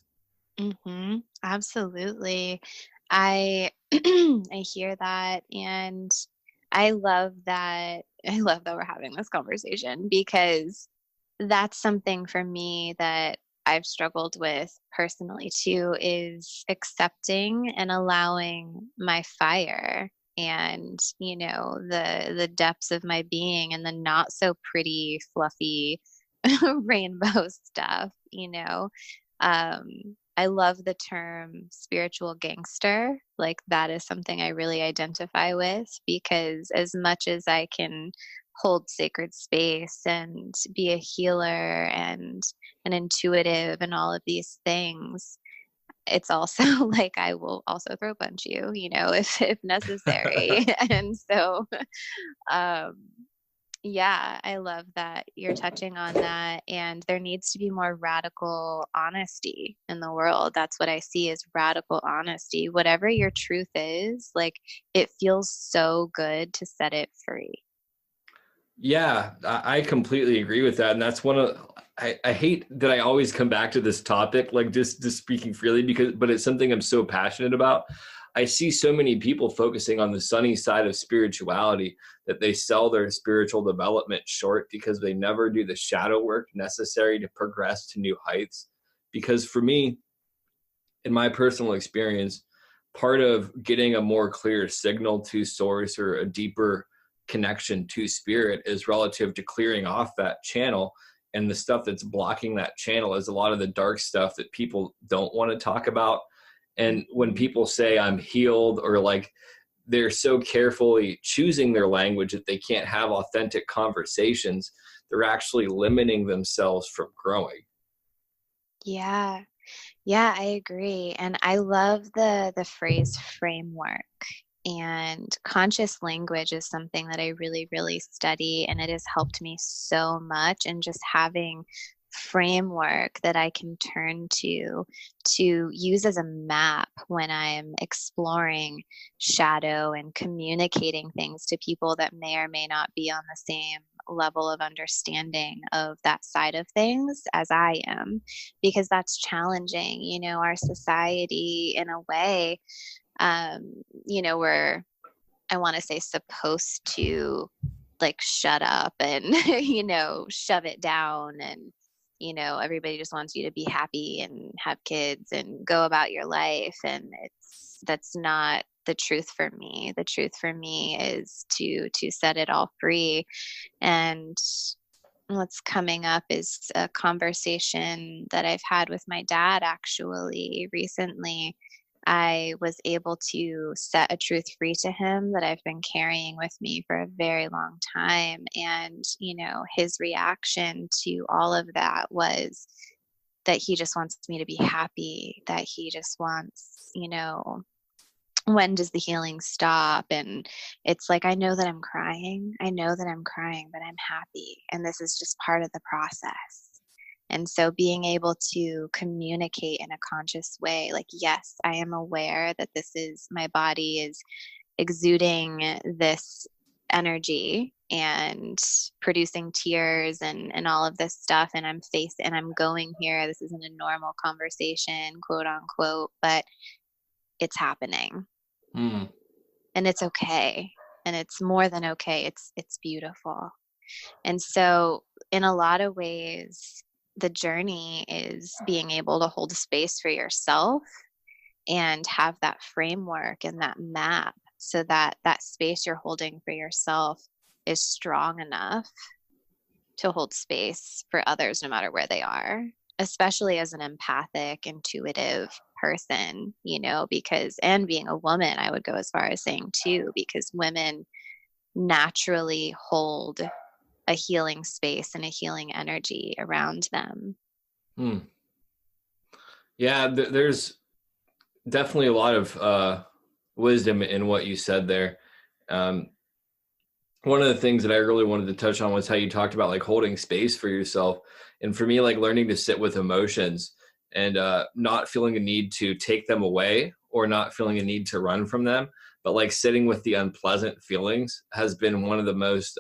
Speaker 2: Mm-hmm. Absolutely. I I hear that, and I love that. I love that we're having this conversation because that's something for me that I've struggled with personally too, is accepting and allowing my fire and, the depths of my being and the not so pretty fluffy rainbow stuff, I love the term spiritual gangster. Like, that is something I really identify with, because as much as I can hold sacred space and be a healer and an intuitive and all of these things, it's also like I will also throw punch you, if necessary. And so, um, yeah, I love that you're touching on that. And there needs to be more radical honesty in the world. That's what I see as radical honesty. Whatever your truth is, like, it feels so good to set it free.
Speaker 1: Yeah, I completely agree with that. And that's one of, I hate that I always come back to this topic, like just speaking freely, but it's something I'm so passionate about. I see so many people focusing on the sunny side of spirituality that they sell their spiritual development short because they never do the shadow work necessary to progress to new heights. Because for me, in my personal experience, part of getting a more clear signal to source, or a deeper connection to spirit, is relative to clearing off that channel. And the stuff that's blocking that channel is a lot of the dark stuff that people don't want to talk about. And when
Speaker 2: Mhm.
Speaker 1: people say I'm healed, or like they're so carefully choosing their language that they can't have authentic conversations, they're actually limiting themselves from growing.
Speaker 2: Yeah. Yeah, I agree. And I love the phrase framework. And conscious language is something that I really, really study, and it has helped me so much. And just having framework that I can turn to use as a map when I'm exploring shadow and communicating things to people that may or may not be on the same level of understanding of that side of things as I am, because that's challenging. Our society, in a way, um, we're, I want to say, supposed to like shut up and, shove it down. And, everybody just wants you to be happy and have kids and go about your life. And that's not the truth for me. The truth for me is to set it all free. And what's coming up is a conversation that I've had with my dad actually recently. I was able to set a truth free to him that I've been carrying with me for a very long time. And, his reaction to all of that was that he just wants me to be happy, that he just wants, when does the healing stop? And it's like, I know that I'm crying. I know that I'm crying, but I'm happy. And this is just part of the process. And so being able to communicate in a conscious way, like, yes, I am aware that my body is exuding this energy and producing tears and all of this stuff. And I'm going here. This isn't a normal conversation, quote unquote, but it's happening
Speaker 1: Hmm.
Speaker 2: and it's okay. and it's more than okay. It's beautiful. And so in a lot of ways, the journey is being able to hold space for yourself and have that framework and that map so that that space you're holding for yourself is strong enough to hold space for others no matter where they are, especially as an empathic, intuitive person, because, and being a woman, I would go as far as saying too, because women naturally hold a healing space and a healing energy around them.
Speaker 1: Hmm. Yeah, there's definitely a lot of wisdom in what you said there. Um, One of the things that I really wanted to touch on was how you talked about like holding space for yourself. And for me, like learning to sit with emotions and not feeling a need to take them away or not feeling a need to run from them, but like sitting with the unpleasant feelings has been one of the most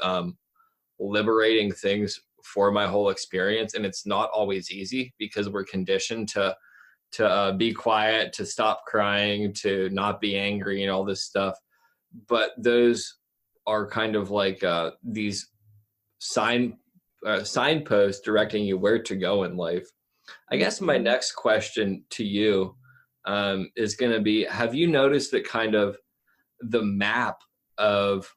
Speaker 1: liberating things for my whole experience. And it's not always easy because we're conditioned to be quiet, to stop crying, to not be angry, and all this stuff. But those are kind of like these signposts directing you where to go in life. I guess my
Speaker 2: Mm-hmm.
Speaker 1: next question to you is going to be: have you noticed that kind of the map of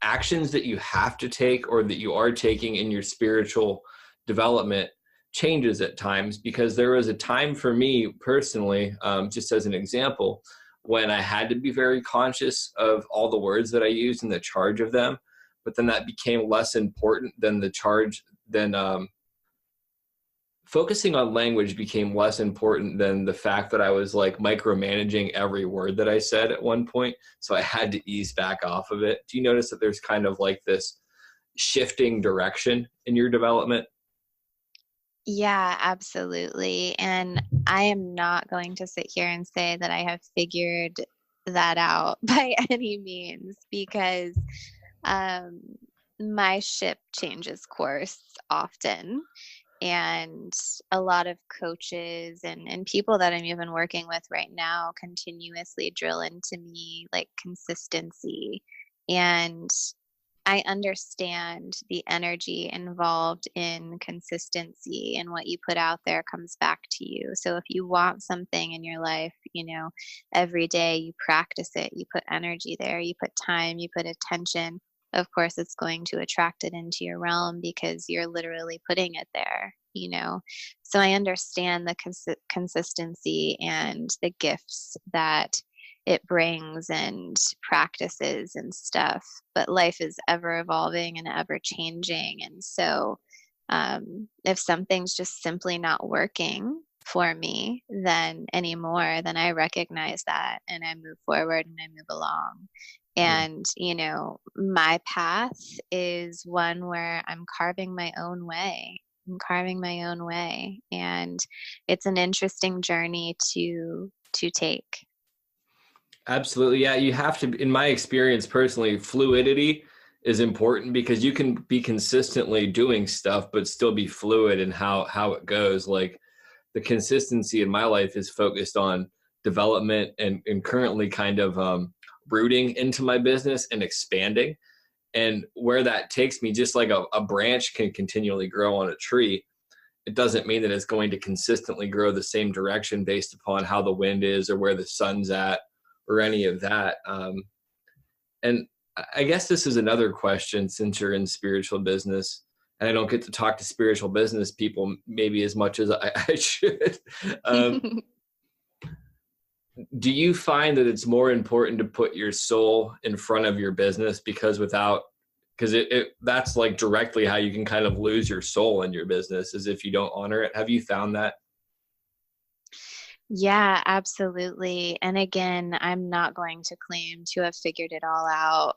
Speaker 1: actions that you have to take or that you are taking in your spiritual development changes at times? Because there was a time for me personally, just as an example, when I had to be very conscious of all the words that I used and the charge of them, but then that became less important than the charge, than focusing on language became less important than the fact that I was like micromanaging every word that I said at one point. So I had to ease back off of it. Do you notice that there's kind of like this shifting direction in your development?
Speaker 2: Yeah, absolutely. And I am not going to sit here and say that I have figured that out by any means because um, my ship changes course often. And a lot of coaches and people that I'm even working with right now continuously drill into me like consistency. And I understand the energy involved in consistency, and what you put out there comes back to you. So if you want something in your life, every day you practice it, you put energy there, you put time, you put attention. Of course, it's going to attract it into your realm because you're literally putting it there. So I understand the consistency and the gifts that it brings and practices and stuff. But life is ever evolving and ever changing. And so if something's just simply not working for me then anymore, then I recognize that and I move forward and I move along.
Speaker 1: Mm.
Speaker 2: And, my path is one where I'm carving my own way. I'm carving my own way. And it's an interesting journey to take.
Speaker 1: Absolutely. Yeah, you have to, in my experience personally, fluidity is important because you can be consistently doing stuff but still be fluid in how it goes. Like the consistency in my life is focused on development and currently kind of rooting into my business and expanding. And where that takes me, just like a branch can continually grow on a tree, it doesn't mean that it's going to consistently grow the same direction based upon how the wind is or where the sun's at or any of that. And I guess this is another question, since you're in spiritual business, and I don't get to talk to spiritual business people maybe as much as I should. Um, do you find that it's more important to put your soul in front of your business because that's like directly how you can kind of lose your soul in your business, is if you don't honor it? Have you found that?
Speaker 2: Yeah, absolutely. And again, I'm not going to claim to have figured it all out.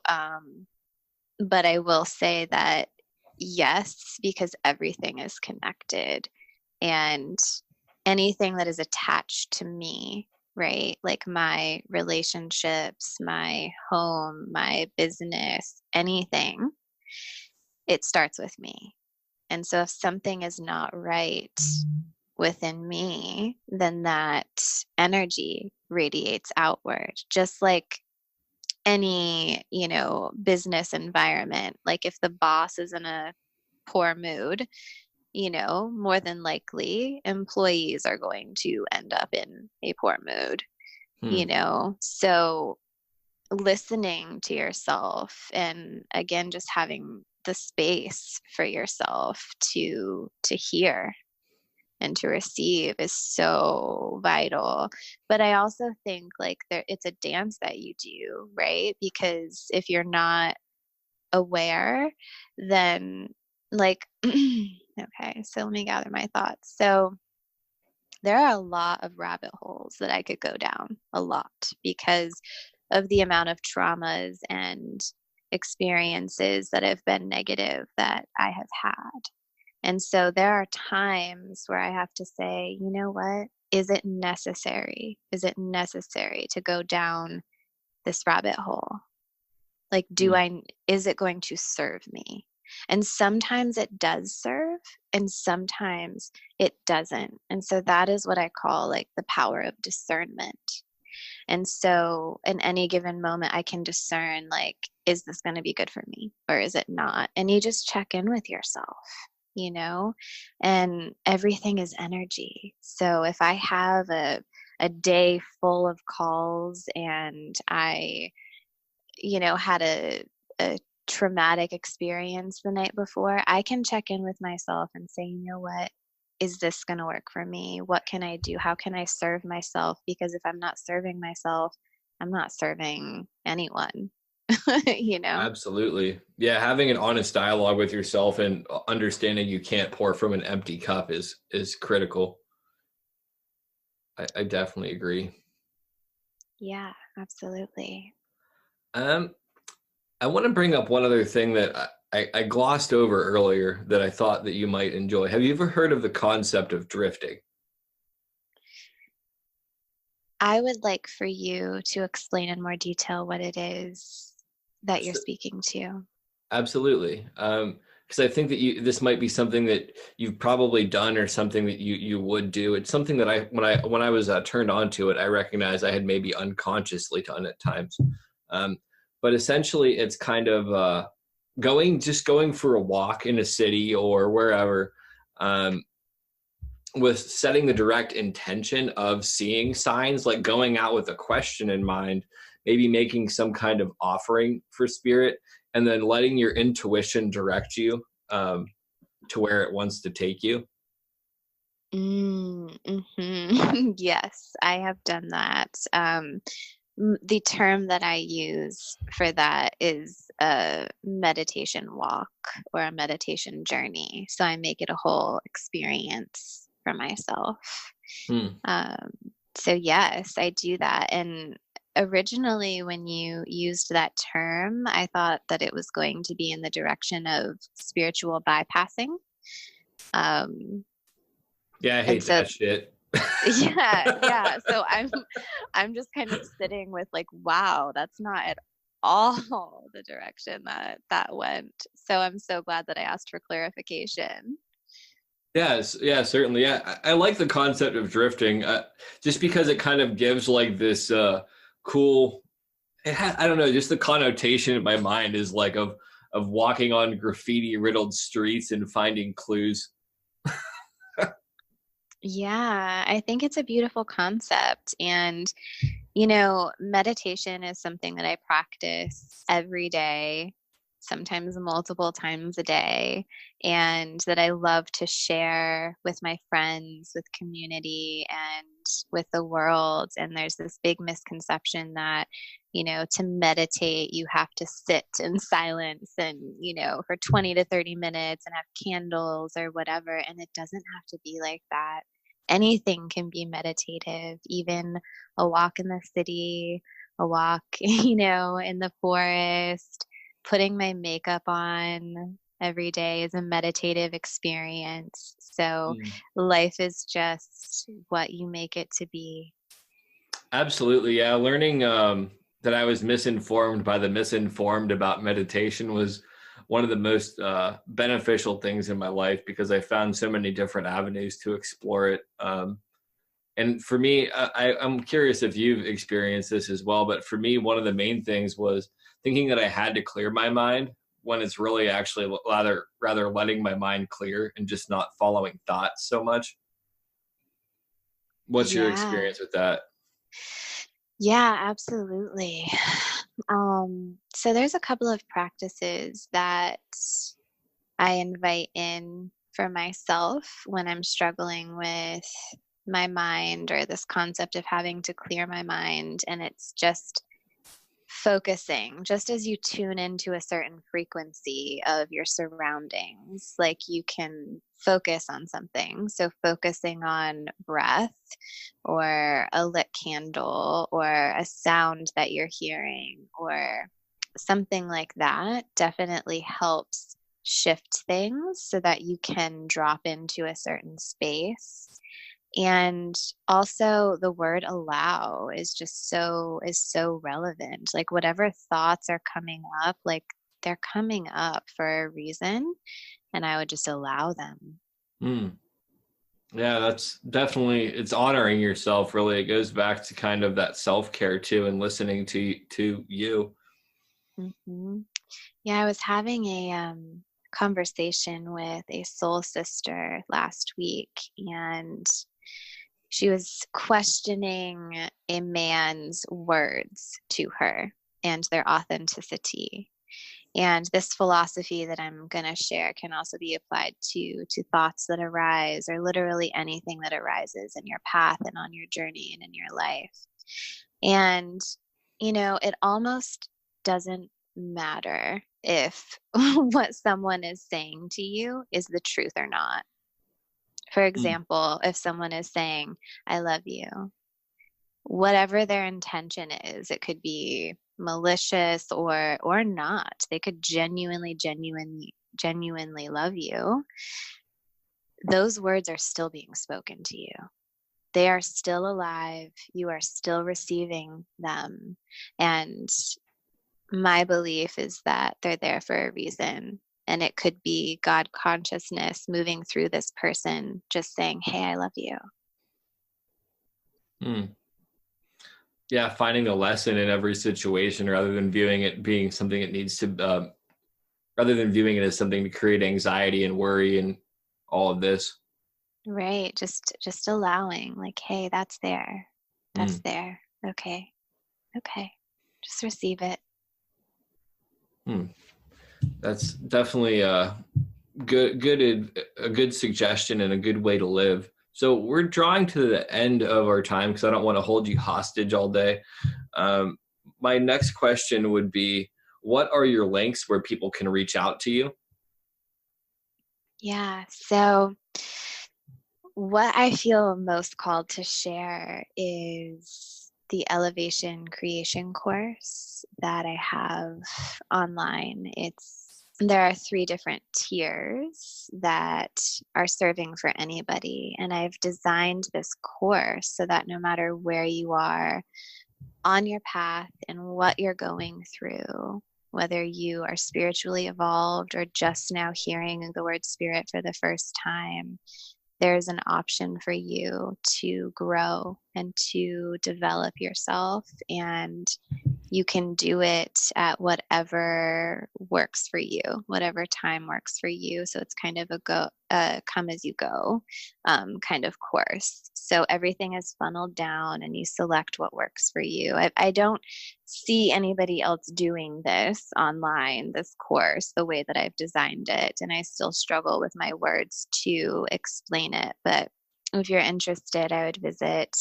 Speaker 2: But I will say that yes, because everything is connected and anything that is attached to me, right? Like my relationships, my home, my business, anything, it starts with me. And so if something is not right within me, then that energy radiates outward. Just like any, business environment. Like if the boss is in a poor mood, more than likely employees are going to end up in a poor mood,
Speaker 1: Hmm.
Speaker 2: So listening to yourself, and again, just having the space for yourself to hear and to receive is so vital. But I also think like it's a dance that you do, right? Because if you're not aware, then like okay, so let me gather my thoughts. So there are a lot of rabbit holes that I could go down, a lot, because of the amount of traumas and experiences that have been negative that I have had. And so there are times where I have to say, you know what? Is it necessary? Is it necessary to go down this rabbit hole? Like,
Speaker 1: Hmm.
Speaker 2: is it going to serve me? And sometimes it does serve, and sometimes it doesn't. And so that is what I call like the power of discernment. And so in any given moment, I can discern like, is this going to be good for me or is it not? And you just check in with yourself, and everything is energy. So if I have a day full of calls and I had a traumatic experience the night before, I can check in with myself and say, you know what? Is this going to work for me? What can I do? How can I serve myself? Because if I'm not serving myself, I'm not serving anyone, you know?
Speaker 1: Absolutely. Yeah, having an honest dialogue with yourself and understanding you can't pour from an empty cup is critical. I definitely agree.
Speaker 2: Yeah, absolutely.
Speaker 1: Um, I want to bring up one other thing that I glossed over earlier that I thought that you might enjoy. Have you ever heard of the concept of drifting?
Speaker 2: I would like for you to explain in more detail what it is that you're
Speaker 1: So,
Speaker 2: speaking to.
Speaker 1: absolutely. Because I think that this might be something that you've probably done or something that you would do. It's something that when I was turned on to it, I recognized I had maybe unconsciously done at times. Um, but essentially, it's kind of going for a walk in a city or wherever, um, with setting the direct intention of seeing signs, like going out with a question in mind, maybe making some kind of offering for spirit, and then letting your intuition direct you, to where it wants to take you.
Speaker 2: Yes, I have done that. The term that I use for that is a meditation walk or a meditation journey. So I make it a whole experience for myself.
Speaker 1: Hmm.
Speaker 2: Um, so yes, I do that. And originally, when you used that term, I thought that it was going to be in the direction of spiritual bypassing. Um,
Speaker 1: Yeah, I
Speaker 2: and
Speaker 1: hate
Speaker 2: so
Speaker 1: that shit.
Speaker 2: yeah, yeah. So I'm just kind of sitting with like, wow, that's not at all the direction that went. So I'm so glad that I asked for clarification.
Speaker 1: Yes, yeah, certainly. Yeah, I like the concept of drifting, just because it kind of gives like this cool. I don't know, just the connotation in my mind is like of walking on graffiti riddled streets and finding clues.
Speaker 2: Yeah, I think it's a beautiful concept. And, meditation is something that I practice every day, sometimes multiple times a day, and that I love to share with my friends, with community, and with the world. And there's this big misconception that, to meditate, you have to sit in silence and, for 20 to 30 minutes and have candles or whatever. And it doesn't have to be like that. Anything can be meditative, even a walk in the city, a walk, in the forest. Putting my makeup on every day is a meditative experience. So
Speaker 1: Mm.
Speaker 2: life is just what you make it to be.
Speaker 1: Absolutely, yeah. Learning that I was misinformed by the misinformed about meditation was one of the most beneficial things in my life, because I found so many different avenues to explore it. And for me, I'm curious if you've experienced this as well, but for me, one of the main things was thinking that I had to clear my mind when it's really actually rather letting my mind clear and just not following thoughts so much. What's your
Speaker 2: Yeah.
Speaker 1: experience with that?
Speaker 2: Yeah, absolutely. So there's a couple of practices that I invite in for myself when I'm struggling with my mind or this concept of having to clear my mind. And it's just focusing, just as you tune into a certain frequency of your surroundings, like you can focus on something. So, focusing on breath or a lit candle or a sound that you're hearing or something like that definitely helps shift things so that you can drop into a certain space. And also the word allow is so relevant. Like whatever thoughts are coming up, like they're coming up for a reason, and I would just allow them.
Speaker 1: Hmm. Yeah, that's definitely, it's honoring yourself really. It goes back to kind of that self-care too and listening to you.
Speaker 2: hmm Yeah, I was having a conversation with a soul sister last week, and she was questioning a man's words to her and their authenticity. And this philosophy that I'm going to share can also be applied to thoughts that arise or literally anything that arises in your path and on your journey and in your life. And it almost doesn't matter if what someone is saying to you is the truth or not. For
Speaker 1: Hmm.
Speaker 2: example, if someone is saying, I love you, whatever their intention is, it could be malicious or not. They could genuinely love you. Those words are still being spoken to you. They are still alive. You are still receiving them. And my belief is that they're there for a reason. And it could be God consciousness moving through this person, just saying, hey, I love you.
Speaker 1: Hmm. Yeah, finding the lesson in every situation rather than viewing it being something it needs to, rather than viewing it as something to create anxiety and worry and all of this.
Speaker 2: Right. Just allowing, like, hey, that's there. That's
Speaker 1: Hmm.
Speaker 2: there. Okay. Okay. Just receive it.
Speaker 1: Hmm. That's definitely a good suggestion and a good way to live. So we're drawing to the end of our time because I don't want to hold you hostage all day. Um, my next question would be, what are your links where people can reach out to you?
Speaker 2: Yeah. So what I feel most called to share is the elevation creation course that I have online. There are three different tiers that are serving for anybody. And I've designed this course so that no matter where you are on your path and what you're going through, whether you are spiritually evolved or just now hearing the word spirit for the first time, there's an option for you to grow and to develop yourself. And you can do it at whatever works for you, whatever time works for you. So it's kind of come as you go kind of course. So everything is funneled down and you select what works for you. I don't see anybody else doing this online, this course, the way that I've designed it. And I still struggle with my words to explain it. But if you're interested, I would visit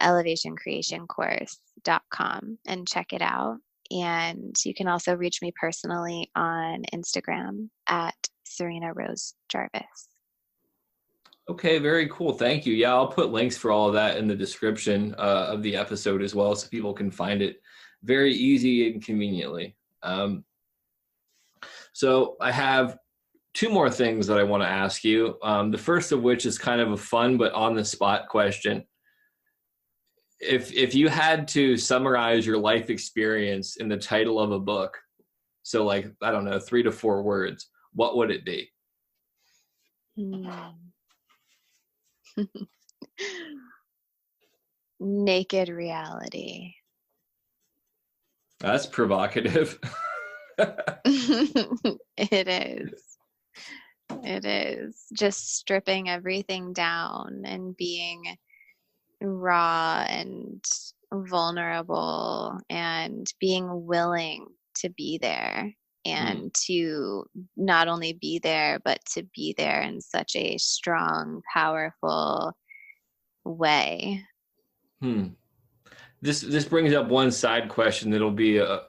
Speaker 2: elevationcreationcourse.com and check it out. And you can also reach me personally on Instagram at Serena Rose Jarvis.
Speaker 1: Okay, very cool. Thank you. Yeah, I'll put links for all of that in the description of the episode as well so people can find it very easy and conveniently. So I have two more things that I want to ask you. The first of which is kind of a fun but on the spot question. If you had to summarize your life experience in the title of a book, so like I don't know, 3 to 4 words, what would it be?
Speaker 2: Hmm. naked reality.
Speaker 1: That's provocative.
Speaker 2: It is. It is just stripping everything down and being raw and vulnerable and being willing to be there and to not only be there, but to be there in such a strong, powerful way.
Speaker 1: This brings up one side question that'll be a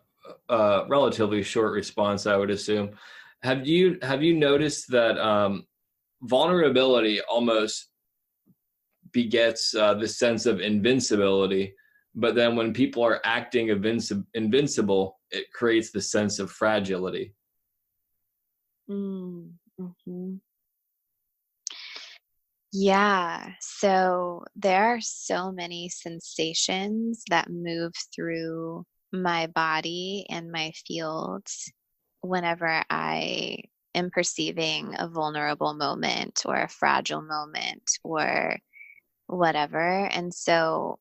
Speaker 1: relatively short response, I would assume. Have you noticed that vulnerability almost begets the sense of invincibility, but then when people are acting invincible, it creates the sense of fragility?
Speaker 2: Mm-hmm. Yeah, so there are so many sensations that move through my body and my fields whenever I am perceiving a vulnerable moment or a fragile moment or whatever. And so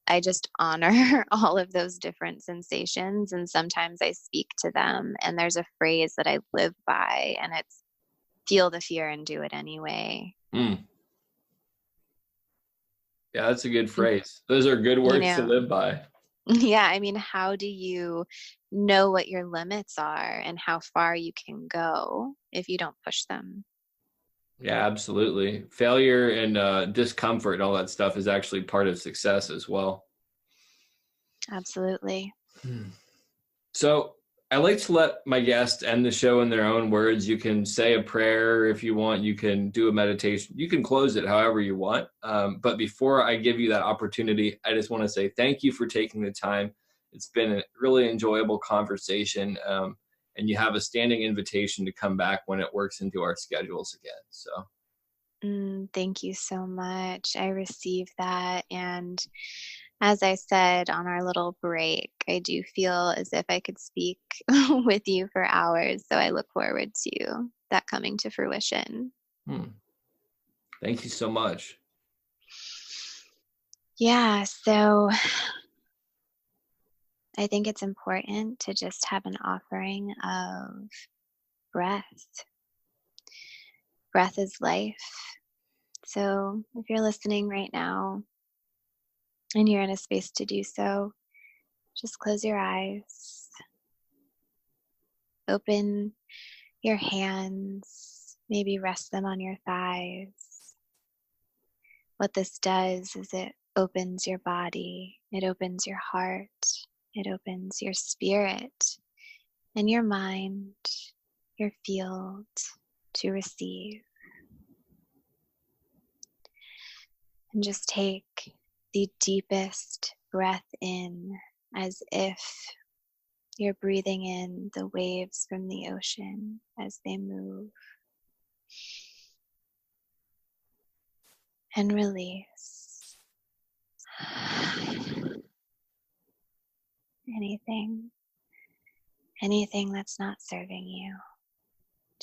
Speaker 2: I just honor all of those different sensations. And sometimes I speak to them, and there's a phrase that I live by, and it's feel the fear and do it anyway.
Speaker 1: Yeah, that's a good phrase. Those are good words to live by.
Speaker 2: Yeah, I mean, how do you know what your limits are and how far you can go if you don't push them?
Speaker 1: Yeah, absolutely. Failure and discomfort and all that stuff is actually part of success as well.
Speaker 2: Absolutely.
Speaker 1: So I like to let my guests end the show in their own words. You can say a prayer if you want. You can do a meditation. You can close it however you want. But before I give you that opportunity, I just want to say thank you for taking the time. It's been a really enjoyable conversation. And you have a standing invitation to come back when it works into our schedules again. So
Speaker 2: thank you so much. I received that. And as I said on our little break, I do feel as if I could speak with you for hours. So I look forward to that coming to fruition.
Speaker 1: Thank you so much.
Speaker 2: Yeah, so I think it's important to just have an offering of breath. Breath is life. So if you're listening right now and you're in a space to do so, just close your eyes. Open your hands, maybe rest them on your thighs. What this does is it opens your body, it opens your heart, it opens your spirit and your mind, your field to receive. And just take the deepest breath in as if you're breathing in the waves from the ocean as they move. And release anything that's not serving you,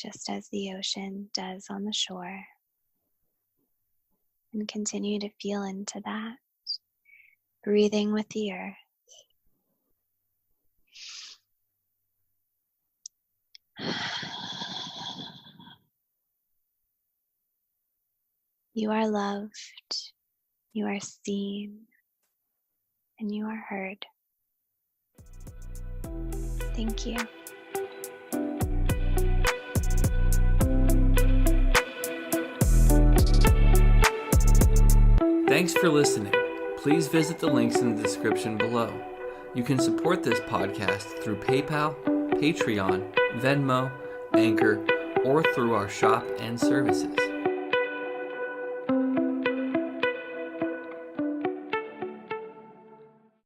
Speaker 2: just as the ocean does on the shore. And continue to feel into that, breathing with the earth. You are loved, you are seen, and you are heard. Thank you.
Speaker 1: Thanks for listening. Please visit the links in the description below. You can support this podcast through PayPal, Patreon, Venmo, Anchor, or through our shop and services.